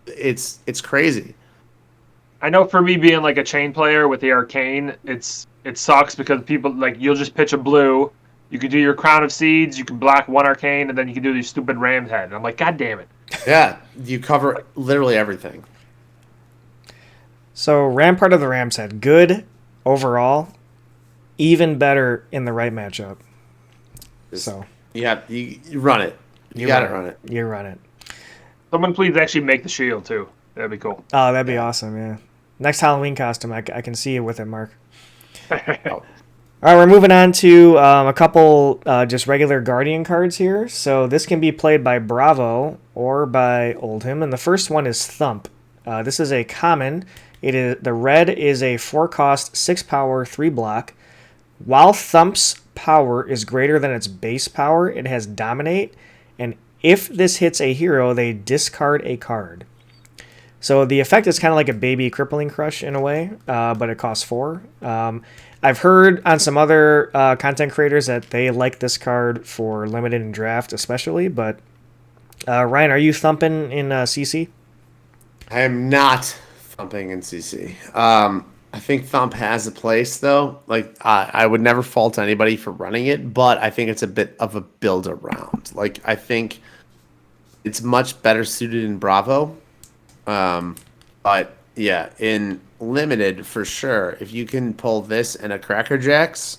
it's crazy. I know for me being like a chain player with the arcane, it sucks because people you'll just pitch a blue, you can do your Crown of Seeds, you can block 1 arcane, and then you can do these stupid Ram's Head. And I'm like, God damn it. Yeah, you cover literally everything. So Rampart of the Ram's Head, good overall, even better in the right matchup. So you run it. You gotta run it. You run it. Someone please actually make the shield too. That'd be cool. Oh, that'd be awesome, yeah. Next Halloween costume, I can see you with it, Mark. Oh. All right, we're moving on to a couple just regular Guardian cards here. So this can be played by Bravo or by Oldhim, and the first one is Thump. This is a common. The red is a 4-cost, 6-power, 3 block. While Thump's power is greater than its base power, it has Dominate, and if this hits a hero, they discard a card. So the effect is kind of like a baby Crippling Crush in a way, but it costs 4. I've heard on some other content creators that they like this card for limited and draft especially, but Ryan, are you thumping in CC? I am not thumping in CC. I think thump has a place though. Like I would never fault anybody for running it, but I think it's a bit of a build around. Like I think it's much better suited in Bravo. But yeah, in limited for sure. If you can pull this and a Cracker Jacks,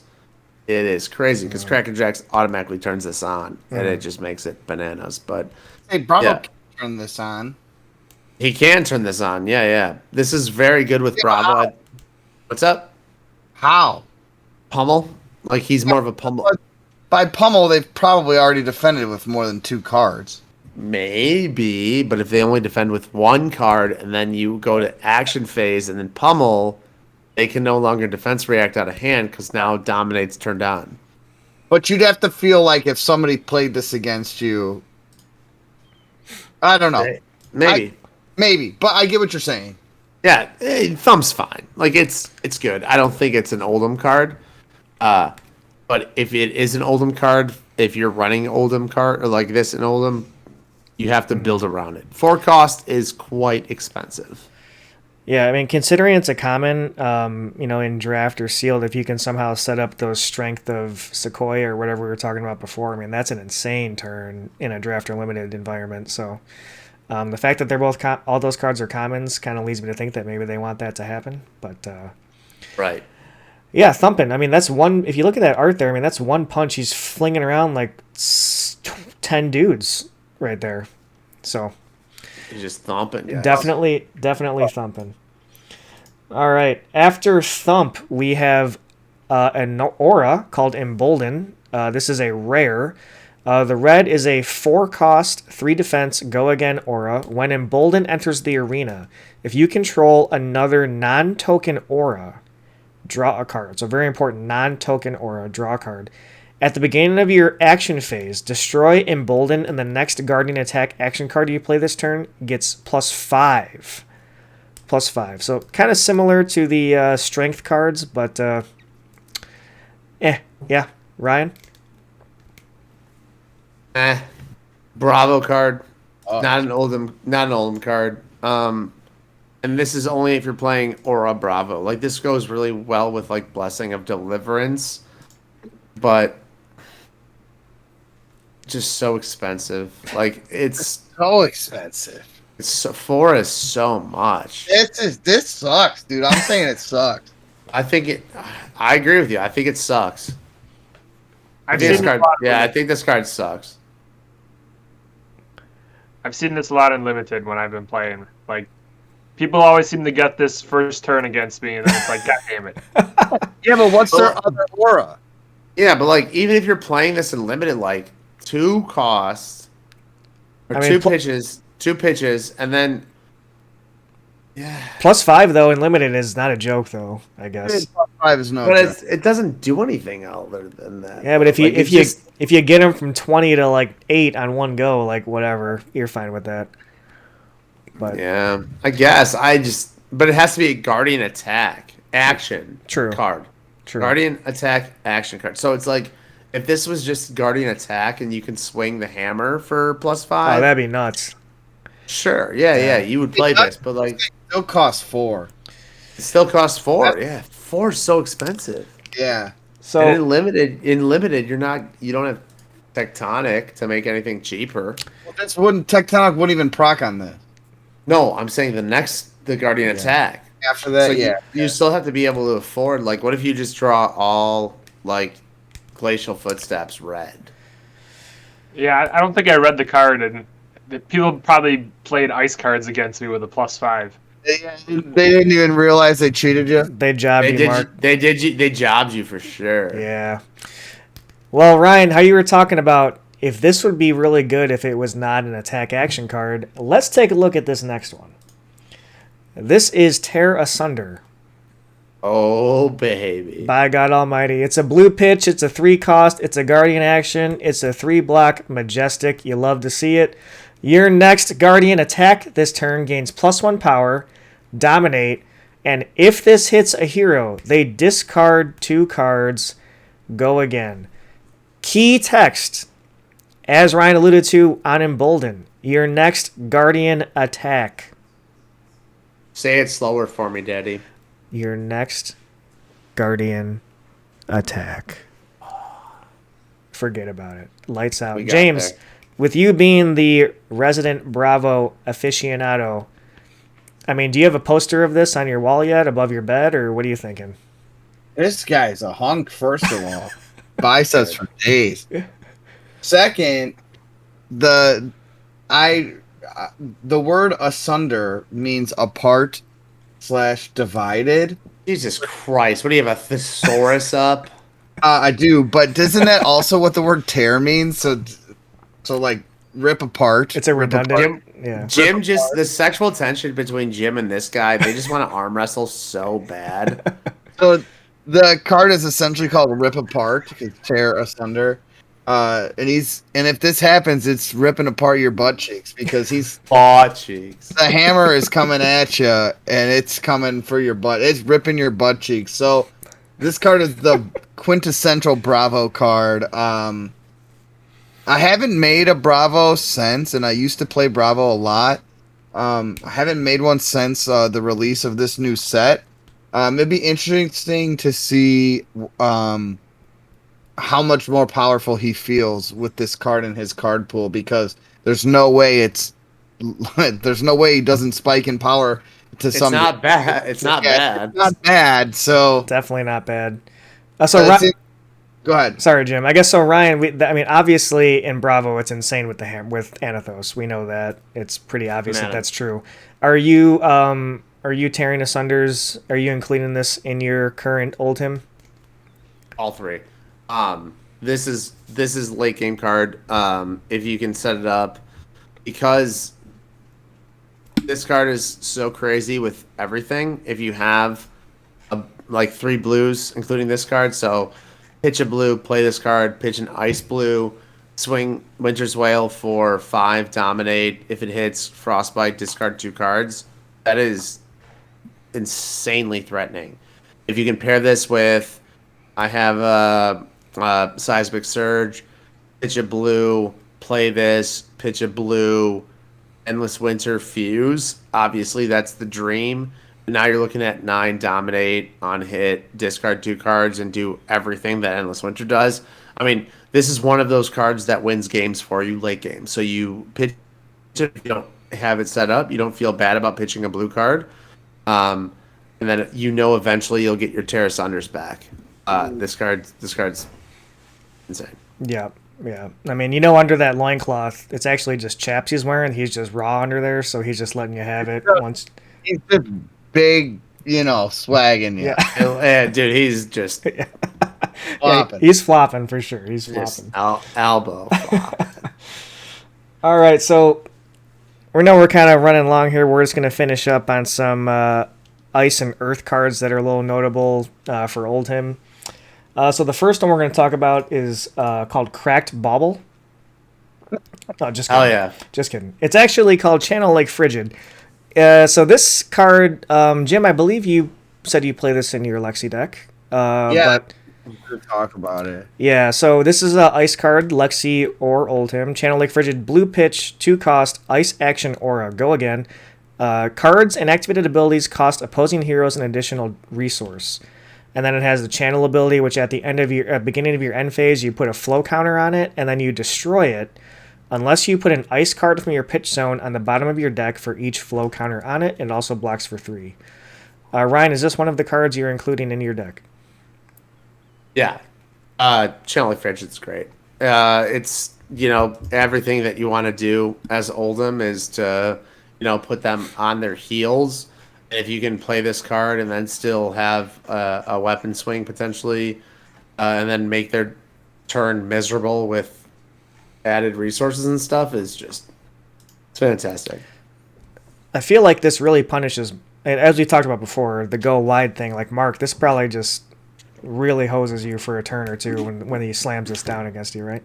it is crazy because Cracker Jacks automatically turns this on and it just makes it bananas. But Hey, Bravo yeah. can turn this on. He can turn this on. Yeah. This is very good with Bravo. What's up? How? Pummel? Like he's more of a pummel. By pummel, they've probably already defended with more than 2 cards. Maybe, but if they only defend with 1 card and then you go to action phase and then pummel, they can no longer defense react out of hand because now dominate's turned on. But you'd have to feel like if somebody played this against you. I don't know. Maybe. But I get what you're saying. Yeah, thumb's fine. Like it's good. I don't think it's an Oldhim card. But if it is an Oldhim card, if you're running Oldhim card or like this in Oldhim, you have to build around it. 4 cost is quite expensive. Yeah, I mean, considering it's a common, in draft or sealed, if you can somehow set up those strength of Sequoia or whatever we were talking about before, I mean, that's an insane turn in a draft or limited environment. So the fact that they're both all those cards are commons kind of leads me to think that maybe they want that to happen. But Right. yeah, thumping. I mean, that's one. If you look at that art there, I mean, that's one punch. He's flinging around like 10 dudes right there. So He's just thumping. Guys. definitely thumping. All right. After thump, we have an aura called Embolden. This is a rare. The red is a 4 cost, 3 defense, go again aura. When Embolden enters the arena, if you control another non-token aura, draw a card. It's a very important non-token aura, draw a card. At the beginning of your action phase, destroy Embolden, and the next Guardian attack action card you play this turn gets +5. +5. So kind of similar to the strength cards, but yeah. Ryan? Bravo card. Not an Oldhim card. And this is only if you're playing Aura Bravo. Like this goes really well with like Blessing of Deliverance, but just so expensive. Like it's So expensive. 4 is so much. This sucks, dude. I'm saying it sucks. I agree with you. I think it sucks. I've This seen card, this a lot. yeah, I think this card sucks. I've seen this a lot in limited when I've been playing. Like, people always seem to get this first turn against me, and then it's like, God damn it. Yeah, but what's their other aura? Yeah, but like even if you're playing this in limited, like 2 costs or I mean, 2 pitches, and then yeah, +5 though in limited is not a joke though, I guess. 5 is no. but it doesn't do anything other than that. Yeah, but if you Like, if you get them from 20 to like 8 on one go, like whatever, you're fine with that. But yeah, I guess but it has to be a Guardian attack action True. card. true. Guardian attack action card. So it's like if this was just Guardian attack and you can swing the hammer for +5. Oh, that'd be nuts. Sure, yeah, you would play this, but like It still costs 4. it still costs 4. Yeah, 4 is so expensive. Yeah. So And in limited, you don't have Tectonic to make anything cheaper. Well, Tectonic wouldn't even proc on this. No, I'm saying the Guardian attack. After that, So yeah. you still have to be able to afford. Like, what if you just draw all like Glacial Footsteps red? Yeah, I don't think I read the card, and people probably played ice cards against me with a +5. They didn't even realize they cheated you. they jobbed you, Mark. They jobbed you for sure. Yeah. Well, Ryan, how you were talking about if this would be really good if it was not an attack action card, let's take a look at this next one. This is Tear Asunder. Oh baby. By God Almighty. It's a blue pitch, it's a 3 cost, it's a Guardian action, it's a 3 block majestic. You love to see it. Your next Guardian attack this turn gains +1 power, dominate, And if this hits a hero, they discard 2 cards, go again. Key text, as Ryan alluded to on Embolden, your next Guardian attack. Say it slower for me, Daddy. Your next Guardian attack. Forget about it. Lights out. James, there. with you being the resident Bravo aficionado, I mean, do you have a poster of this on your wall yet above your bed, or what are you thinking? This guy's a hunk, first of all. Biceps for days. Second, the word asunder means apart / divided. Jesus Christ. What do you have, a thesaurus up? I do, but isn't that also what the word tear means? So like rip apart. It's a redundant. Yeah. Jim just, the sexual tension between Jim and this guy, they just want to arm wrestle so bad. So the card is essentially called rip apart, tear asunder. And if this happens, it's ripping apart your butt cheeks because butt cheeks. The hammer is coming at you and it's coming for your butt. It's ripping your butt cheeks. So this card is the quintessential Bravo card. I haven't made a Bravo since, and I used to play Bravo a lot. I haven't made one since the release of this new set. It'd be interesting to see how much more powerful he feels with this card in his card pool, because there's no way he doesn't spike in power to some. It's not bad. It's not bad. It's not bad. So Definitely not bad. Go ahead. Sorry, Jim. I guess so, Ryan. Obviously in Bravo, it's insane with with Anathos. We know that. It's pretty obvious that that's true. Are you tearing asunders? Are you including this in your current Oldhim? All 3. This is late game card. If you can set it up, because this card is so crazy with everything. If you have like 3 blues, including this card, so pitch a blue, play this card, pitch an ice blue, swing Winter's Wail for 5, dominate. If it hits, Frostbite, discard 2 cards. That is insanely threatening. If you can pair this with, I have a Seismic Surge, pitch a blue, play this, pitch a blue, Endless Winter, fuse. Obviously, that's the dream. Now you're looking at 9, dominate, on hit, discard 2 cards, and do everything that Endless Winter does. I mean, this is one of those cards that wins games for you late game. So you pitch it, if you don't have it set up, you don't feel bad about pitching a blue card. And then eventually you'll get your Terra Sunders back. This card's insane. Yeah. I mean, under that loincloth, it's actually just chaps he's wearing. He's just raw under there, so he's just letting you have it once. He's just big, swagging you. Yeah, dude, he's just flopping. He's flopping for sure. He's flopping. Elbow flopping. All right, so we're kind of running along here. We're just going to finish up on some ice and earth cards that are a little notable for Oldhim. So the first one we're going to talk about is called Cracked Bauble. Oh, just kidding. Oh, yeah. Just kidding. It's actually called Channel Lake Frigid. So this card, Jim, I believe you said you play this in your Lexi deck. But we'll talk about it. Yeah, so this is a ice card, Lexi or Oldhim. Channel Lake Frigid, blue pitch, 2 cost, ice action aura. Go again. Cards and activated abilities cost opposing heroes an additional resource. And then it has the channel ability, which at the beginning of your end phase, you put a flow counter on it, and then you destroy it, unless you put an ice card from your pitch zone on the bottom of your deck for each flow counter on it. It also blocks for 3. Ryan, is this one of the cards you're including in your deck? Yeah. Channel Lake Frigid's great. It's, everything that you want to do as Oldhim is to, put them on their heels. And if you can play this card and then still have a weapon swing potentially, and then make their turn miserable with added resources and stuff, it's fantastic. I feel like this really punishes, and as we talked about before, the go wide thing. Like Mark, this probably just really hoses you for a turn or two when he slams this down against you, right?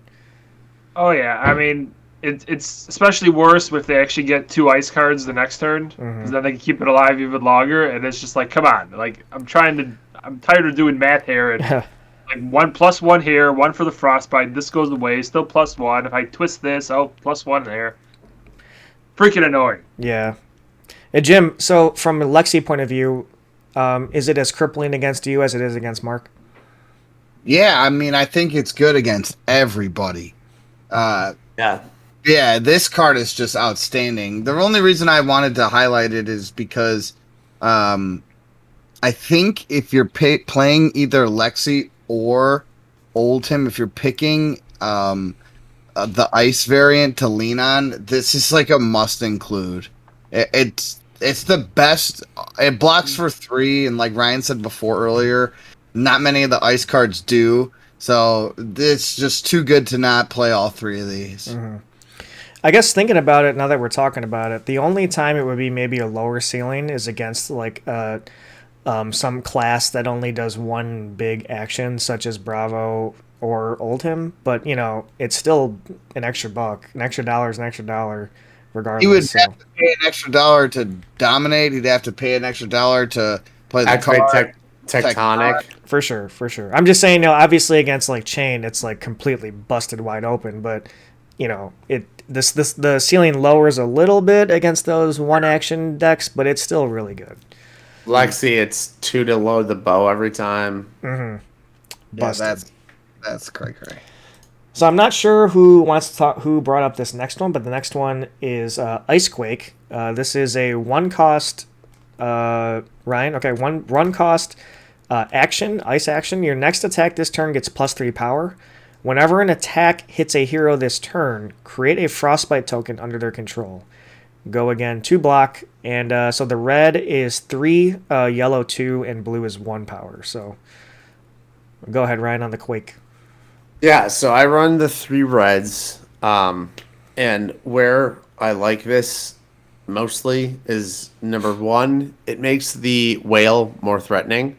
Oh yeah, I mean, it's especially worse if they actually get 2 ice cards the next turn, because then they can keep it alive even longer. And it's just like, come on, like I'm tired of doing math here. And like 1+1 here, 1 for the frostbite. This goes away, still +1. If I twist this, +1 there. Freaking annoying. Yeah. Hey, Jim, so from a Lexi point of view, is it as crippling against you as it is against Mark? Yeah, I mean, I think it's good against everybody. Yeah. Yeah, this card is just outstanding. The only reason I wanted to highlight it is because I think if you're playing either Lexi or Oldhim, if you're picking the ice variant to lean on, this is like a must include. It's the best. It blocks for 3, and like Ryan said before earlier, not many of the ice cards do. So it's just too good to not play all 3 of these. Mm-hmm. I guess thinking about it, now that we're talking about it, the only time it would be maybe a lower ceiling is against like some class that only does one big action, such as Bravo or Oldhim. But, you know, it's still an extra buck. An extra dollar is an extra dollar regardless. He would have to pay an extra dollar to dominate. He'd have to pay an extra dollar to play the card. Tectonic. For sure. I'm just saying, you know, obviously against like Chain, it's like completely busted wide open, but you know, the ceiling lowers a little bit against those one action decks, but it's still really good. Lexi, it's 2 to load the bow every time. Mm-hmm. Yeah, that's cray. So I'm not sure who brought up this next one, but the next one is Icequake. This is a 1 cost. Ryan, okay, 1 cost action, ice action. Your next attack this turn gets +3 power. Whenever an attack hits a hero this turn, create a frostbite token under their control. Go again, 2 block, and so the red is 3, yellow 2, and blue is 1 power. So go ahead, Ryan, on the Quake. Yeah, so I run the 3 reds, and where I like this mostly is number 1, it makes the whale more threatening.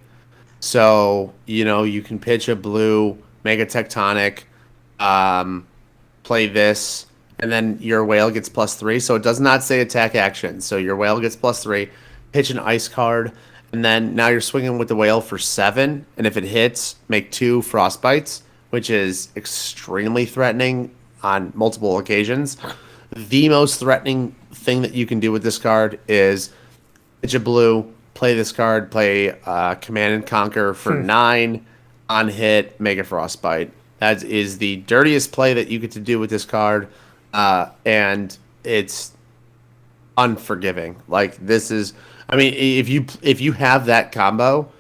So, you know, you can pitch a blue Mega Tectonic, play this, and then your whale gets +3. So it does not say attack action. So your whale gets +3, pitch an ice card, and then now you're swinging with the whale for 7. And if it hits, make 2 frostbites, which is extremely threatening on multiple occasions. The most threatening thing that you can do with this card is pitch a blue, play this card, play Command and Conquer for 9. On hit, make a frostbite. That is the dirtiest play that you get to do with this card, and it's unforgiving. Like this is, I mean, if you have that combo,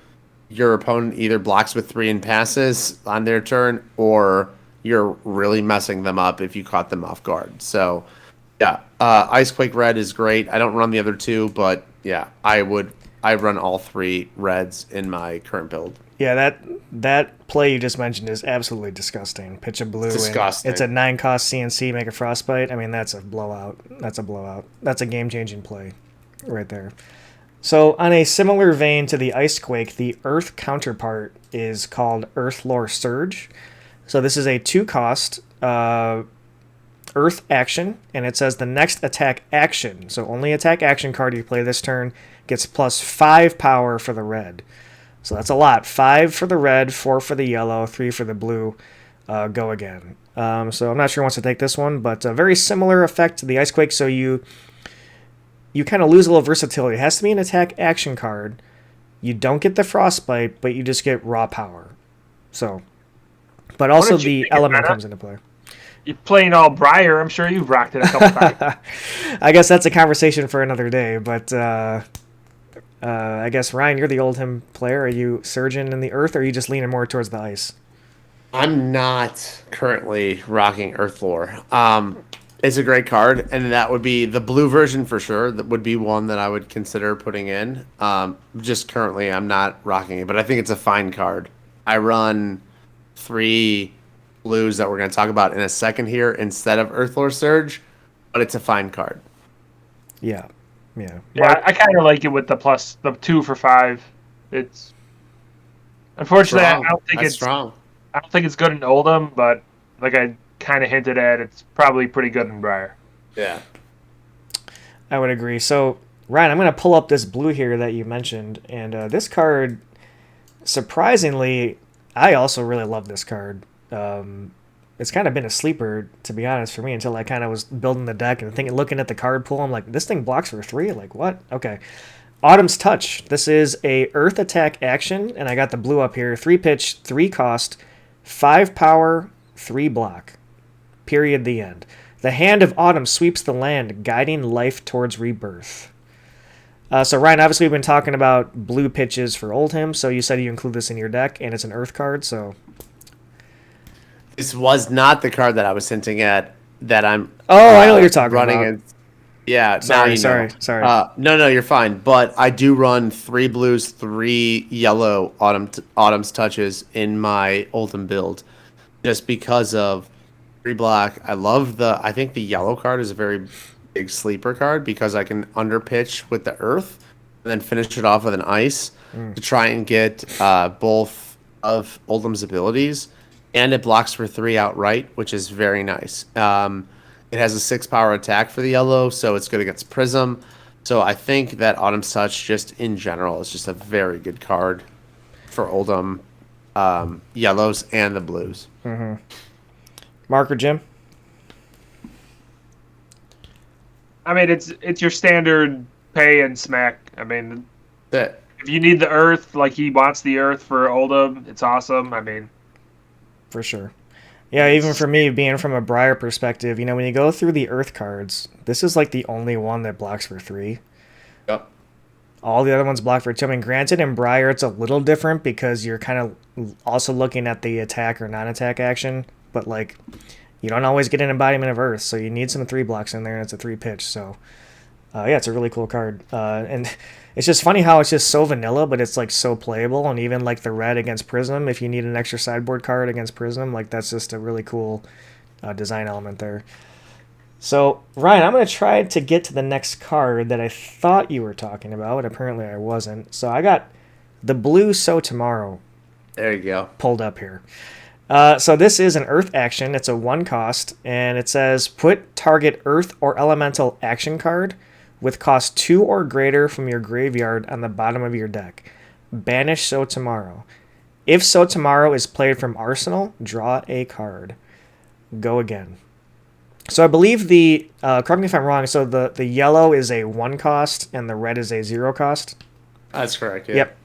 your opponent either blocks with 3 and passes on their turn, or you're really messing them up if you caught them off guard. So, yeah, Icequake Red is great. I don't run the other 2, but yeah, I run all 3 reds in my current build. Yeah, that play you just mentioned is absolutely disgusting. Pitch a blue. Disgusting. It's a 9 cost CNC, make a frostbite. I mean, that's a blowout. That's a game-changing play right there. So on a similar vein to the Icequake, the Earth counterpart is called Earthlore Surge. So this is a 2 cost Earth action, and it says the next attack action. So only attack action card you play this turn gets +5 power for the red. So that's a lot. 5 for the red, 4 for the yellow, 3 for the blue. Go again. So I'm not sure who wants to take this one, but a very similar effect to the Icequake. So you kind of lose a little versatility. It has to be an attack action card. You don't get the frostbite, but you just get raw power. So, but also the element comes into play. You're playing all Briar. I'm sure you've rocked it a couple times. I guess that's a conversation for another day, but I guess, Ryan, you're the Oldhim player. Are you surging in the Earth, or are you just leaning more towards the ice? I'm not currently rocking Earthlore. It's a great card, and that would be the blue version for sure. That would be one that I would consider putting in. Just currently, I'm not rocking it, but I think it's a fine card. I run 3 blues that we're going to talk about in a second here instead of Earthlore Surge, but it's a fine card. Yeah. Yeah, I kind of like it with the 2 for 5. It's unfortunately Strong. I don't think That's it's strong. I don't think it's good in Oldhim, but like I kind of hinted at, it's probably pretty good in Briar. Yeah. I would agree. So, Ryan, I'm going to pull up this blue here that you mentioned, and this card, surprisingly, I also really love this card. It's kind of been a sleeper, to be honest, for me, until I kind of was building the deck and looking at the card pool. I'm like, this thing blocks for 3? Like, what? Okay. Autumn's Touch. This is a Earth attack action, and I got the blue up here. 3 pitch, 3 cost, 5 power, 3 block. Period. The end. The Hand of Autumn sweeps the land, guiding life towards rebirth. So, Ryan, obviously we've been talking about blue pitches for Oldhim, so you said you include this in your deck, and it's an Earth card, so... This was not the card that I was hinting at that I'm... Oh, I know what you're talking running about. in. Yeah, Sorry. No, you're fine. But I do run 3 blues, 3 yellow Autumn's Touches in my Oldhim build, just because of 3 block. I think the yellow card is a very big sleeper card because I can underpitch with the Earth and then finish it off with an Ice to try and get both of Oldhim's abilities, and it blocks for 3 outright, which is very nice. It has a 6 power attack for the yellow, so it's good against Prism. So I think that Autumn's Touch, just in general, is just a very good card for Oldhim yellows and the blues. Mm-hmm. Mark or Jim? I mean, it's your standard pay and smack. I mean, if you need the Earth, like he wants the Earth for Oldhim, it's awesome. I mean, for sure. Yeah, even for me, being from a Briar perspective, you know, when you go through the Earth cards, this is like the only one that blocks for 3. Yep. All the other ones block for 2. I mean, granted, in Briar, it's a little different because you're kind of also looking at the attack or non-attack action, but, like, you don't always get an embodiment of Earth, so you need some 3 blocks in there, and it's a 3 pitch, so... yeah, it's a really cool card. And it's just funny how it's just so vanilla, but it's like so playable. And even like the red against Prism, if you need an extra sideboard card against Prism, like that's just a really cool design element there. So, Ryan, I'm going to try to get to the next card that I thought you were talking about, but apparently I wasn't. So I got the blue So Tomorrow. There you go. Pulled up here. So this is an Earth action. It's a 1 cost, and it says put target Earth or Elemental action card with cost 2 or greater from your graveyard on the bottom of your deck. Banish So Tomorrow. If So Tomorrow is played from Arsenal, draw a card. Go again. So I believe correct me if I'm wrong, so the yellow is a 1 cost and the red is a 0 cost? That's correct, yeah. Yep.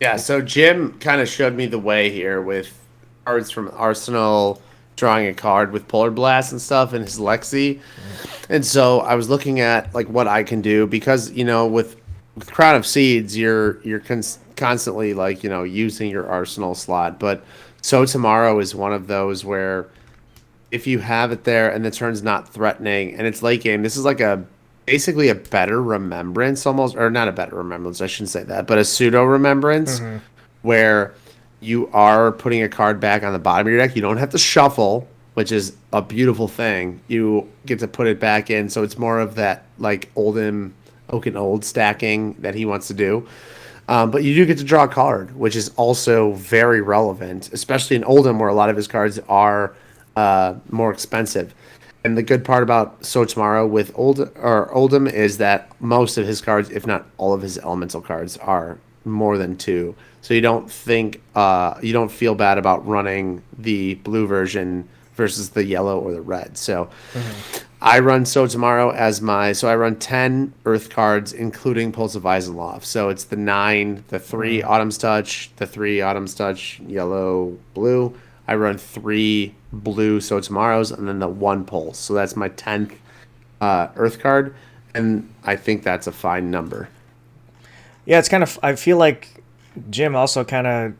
Yeah, so Jim kind of showed me the way here with cards from Arsenal, drawing a card with Polar Blast and stuff, and his Lexi. And so I was looking at like what I can do because, you know, with Crown of Seeds, you're constantly like, you know, using your Arsenal slot. But So Tomorrow is one of those where if you have it there and the turn's not threatening and it's late game, this is like basically a better remembrance almost, or not a better remembrance, I shouldn't say that, but a pseudo remembrance where you are putting a card back on the bottom of your deck. You don't have to shuffle, which is a beautiful thing. You get to put it back in, so it's more of that like Oldhim, Oak and Old stacking that he wants to do. But you do get to draw a card, which is also very relevant, especially in Oldhim where a lot of his cards are more expensive. And the good part about So Tomorrow with Oldhim is that most of his cards, if not all of his elemental cards, are more than 2. So you don't feel bad about running the blue version versus the yellow or the red. So I run So Tomorrow so I run 10 Earth cards, including Pulse of Isenloft. So it's the 9, the 3 Autumn's Touch, the 3 Autumn's Touch, yellow, blue. I run 3 blue So Tomorrows and then the 1 Pulse. So that's my 10th Earth card, and I think that's a fine number. Yeah, it's kind of... I feel like Jim also kind of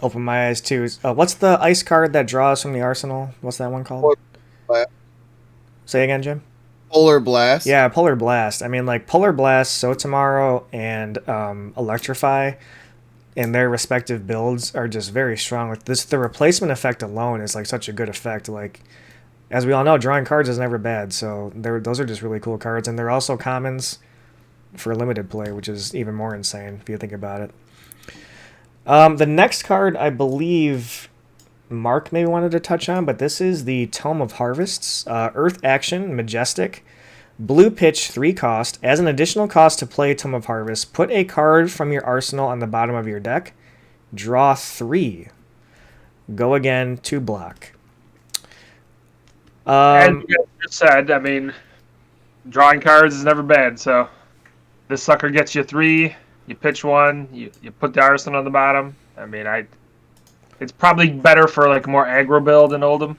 opened my eyes too. What's the ice card that draws from the Arsenal? What's that one called? Say again, Jim? Polar Blast. Yeah, Polar Blast. I mean, like, Polar Blast, So Tomorrow, and Electrify in their respective builds are just very strong. Like this, the replacement effect alone is like such a good effect. Like, as we all know, drawing cards is never bad. So those are just really cool cards, and they're also commons for limited play, which is even more insane if you think about it. The next card, I believe, Mark maybe wanted to touch on, but this is the Tome of Harvests. Earth action, majestic. Blue pitch, 3 cost. As an additional cost to play Tome of Harvest, put a card from your arsenal on the bottom of your deck. Draw 3. Go again to block. And you just said, I mean, drawing cards is never bad. So this sucker gets you 3. You pitch 1. You put the arsenal on the bottom. I mean, it's probably better for like a more aggro build in Oldhim,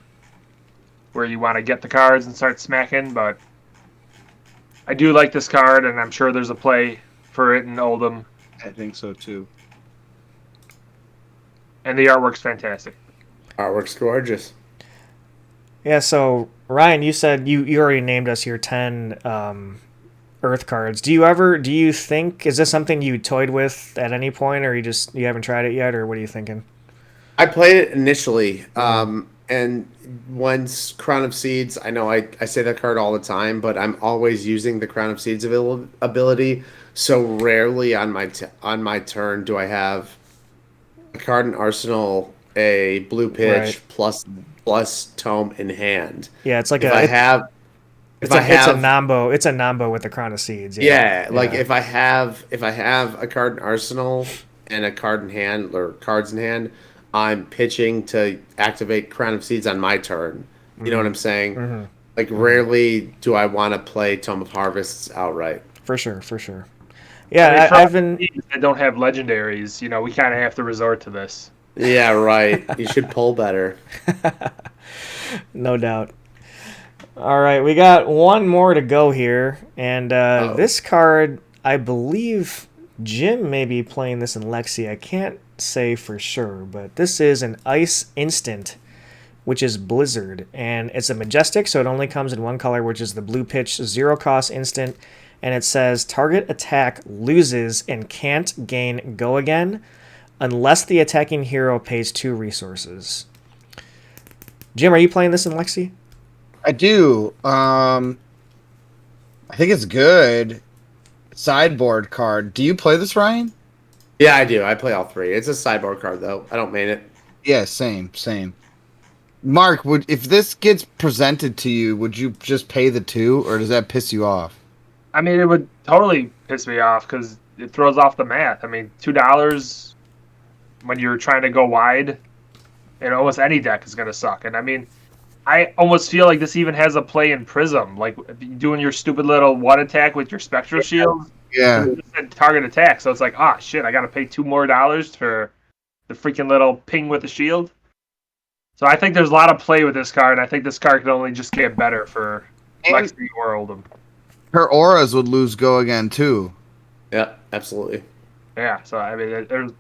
where you want to get the cards and start smacking. But I do like this card, and I'm sure there's a play for it in Oldhim. I think so too. And the artwork's fantastic. Artwork's gorgeous. Yeah, so Ryan, you said you already named us your 10 Earth cards. Do you think, is this something you toyed with at any point, or you haven't tried it yet, or what are you thinking? I played it initially, and once Crown of Seeds, I know I say that card all the time, but I'm always using the Crown of Seeds ability. So rarely on my turn do I have a card in Arsenal, a blue pitch Right. plus tome in hand. Yeah, it's like It's a Nambo. It's a Nambo with the Crown of Seeds. Yeah, like if I have a card in Arsenal and a card in hand or cards in hand, I'm pitching to activate Crown of Seeds on my turn. You know what I'm saying? Mm-hmm. Like rarely do I want to play Tome of Harvests outright. For sure. Yeah, I mean, I've been. That don't have legendaries. You know, we kind of have to resort to this. Yeah, right. You should pull better. No doubt. All right, we got one more to go here, and this card, I believe Jim may be playing this in Lexi. I can't say for sure, but this is an ice instant, which is Blizzard, and it's a majestic, so it only comes in one color, which is the blue pitch 0 cost instant, and it says target attack loses and can't gain go again unless the attacking hero pays 2 resources. Jim, are you playing this in Lexi? I do. I think it's good. Sideboard card. Do you play this, Ryan? Yeah, I do. I play all 3. It's a sideboard card though. I don't main it. Yeah, same. Mark, if this gets presented to you, would you just pay the 2, or does that piss you off? I mean, it would totally piss me off because it throws off the math. I mean, $2 when you're trying to go wide in almost any deck is going to suck. And I mean, I almost feel like this even has a play in Prism, like doing your stupid little 1 attack with your Spectral Shield. Yeah. Target attack. So it's like, shit, I got to pay $2 more for the freaking little ping with the shield. So I think there's a lot of play with this card. I think this card can only just get better for Lexi or Oldhim. Her auras would lose go again too. Yeah, absolutely. Yeah, so I mean, there's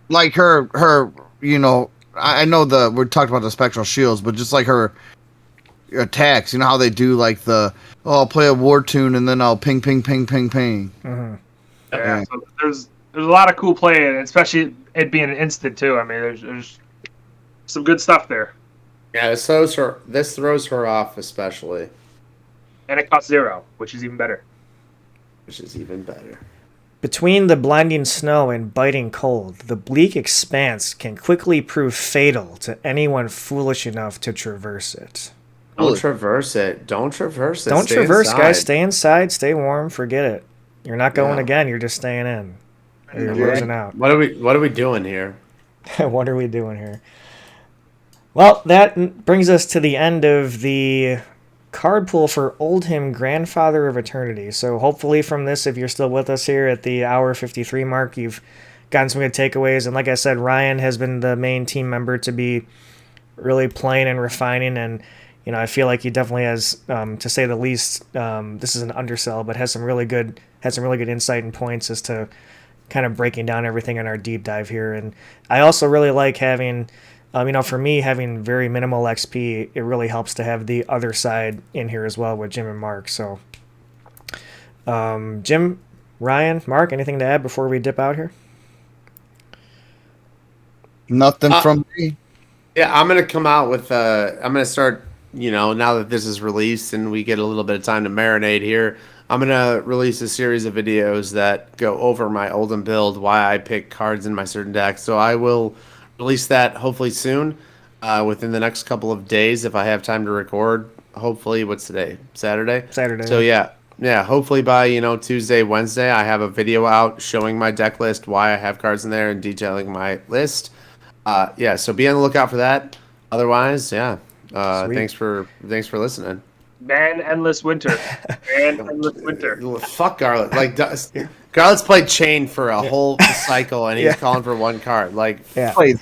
Like her, you know, I know we're talking about the spectral shields, but just like her attacks, you know how they do like I'll play a war tune and then I'll ping. Mm-hmm. Yeah, so there's a lot of cool play, and especially it being an instant too. I mean, there's some good stuff there. Yeah, this throws her off especially. And it costs 0, which is even better. Between the blinding snow and biting cold, the bleak expanse can quickly prove fatal to anyone foolish enough to traverse it. Don't traverse it. Don't traverse, guys. Stay inside. Stay warm. Forget it. You're not going again. You're just staying in. Or you're losing out. What are we doing here? What are we doing here? Well, that brings us to the end of the card pool for Oldhim, Grandfather of Eternity. So hopefully from this, if you're still with us here at the hour 53 mark, you've gotten some good takeaways. And like I said, Ryan has been the main team member to be really playing and refining. And, you know, I feel like he definitely has, to say the least, this is an undersell, but had some really good insight and points as to kind of breaking down everything in our deep dive here. And I also really like having, for me, having very minimal XP, it really helps to have the other side in here as well with Jim and Mark. So, Jim, Ryan, Mark, anything to add before we dip out here? Nothing from me. Yeah, I'm going to come out with, I'm going to start, now that this is released and we get a little bit of time to marinate here, I'm going to release a series of videos that go over my Oldhim build, why I pick cards in my certain deck. So I will release that hopefully soon. within the next couple of days if I have time to record. Hopefully, what's today? Saturday? Saturday. So yeah, hopefully by, Tuesday, Wednesday, I have a video out showing my deck list, why I have cards in there, and detailing my list. So be on the lookout for that. Otherwise, thanks for listening. Ban endless winter. Ban endless winter. Fuck Garlet. Like Garlet's played Chain for a whole cycle, and he's calling for one card. Like, Plays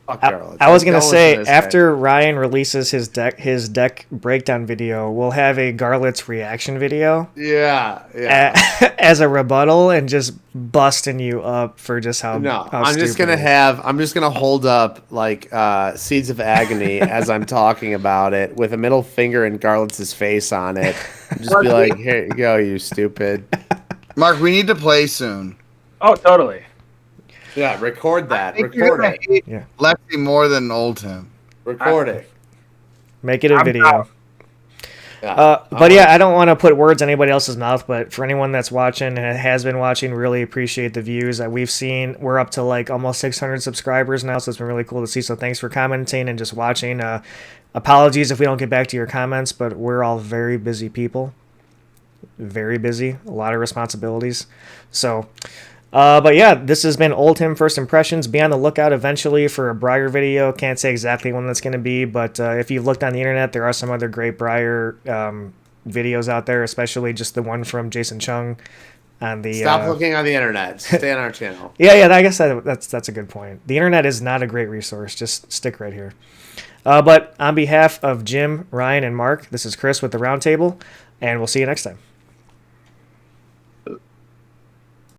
fuck Garlet. I was gonna Don't listen say to this guy. after Ryan releases his deck breakdown video, we'll have a Garlet's reaction video Yeah. as a rebuttal and just busting you up for just how No, how I'm just stupid gonna it is. I'm just gonna hold up like Seeds of Agony as I'm talking about it with a middle finger and Garlet's face on it. Just be like, here you go, you stupid. Mark, we need to play soon. Oh, totally. Yeah, record that. I think you're Record gonna it. hate Yeah. Lexi more than Oldhim. Record it. Make it a I'm video. proud. Yeah. But I don't want to put words in anybody else's mouth, but for anyone that's watching and has been watching, really appreciate the views that we've seen. We're up to like almost 600 subscribers now, so it's been really cool to see. So thanks for commenting and just watching. Apologies if we don't get back to your comments, but we're all very busy people. Very busy. A lot of responsibilities. So... but this has been Oldhim First Impressions. Be on the lookout eventually for a Briar video. Can't say exactly when that's going to be, but if you've looked on the internet, there are some other great Briar videos out there, especially just the one from Jason Chung on the... Stop looking on the internet. Stay on our channel. Yeah, I guess that's a good point. The internet is not a great resource. Just stick right here. But on behalf of Jim, Ryan, and Mark, this is Chris with the Roundtable, and we'll see you next time.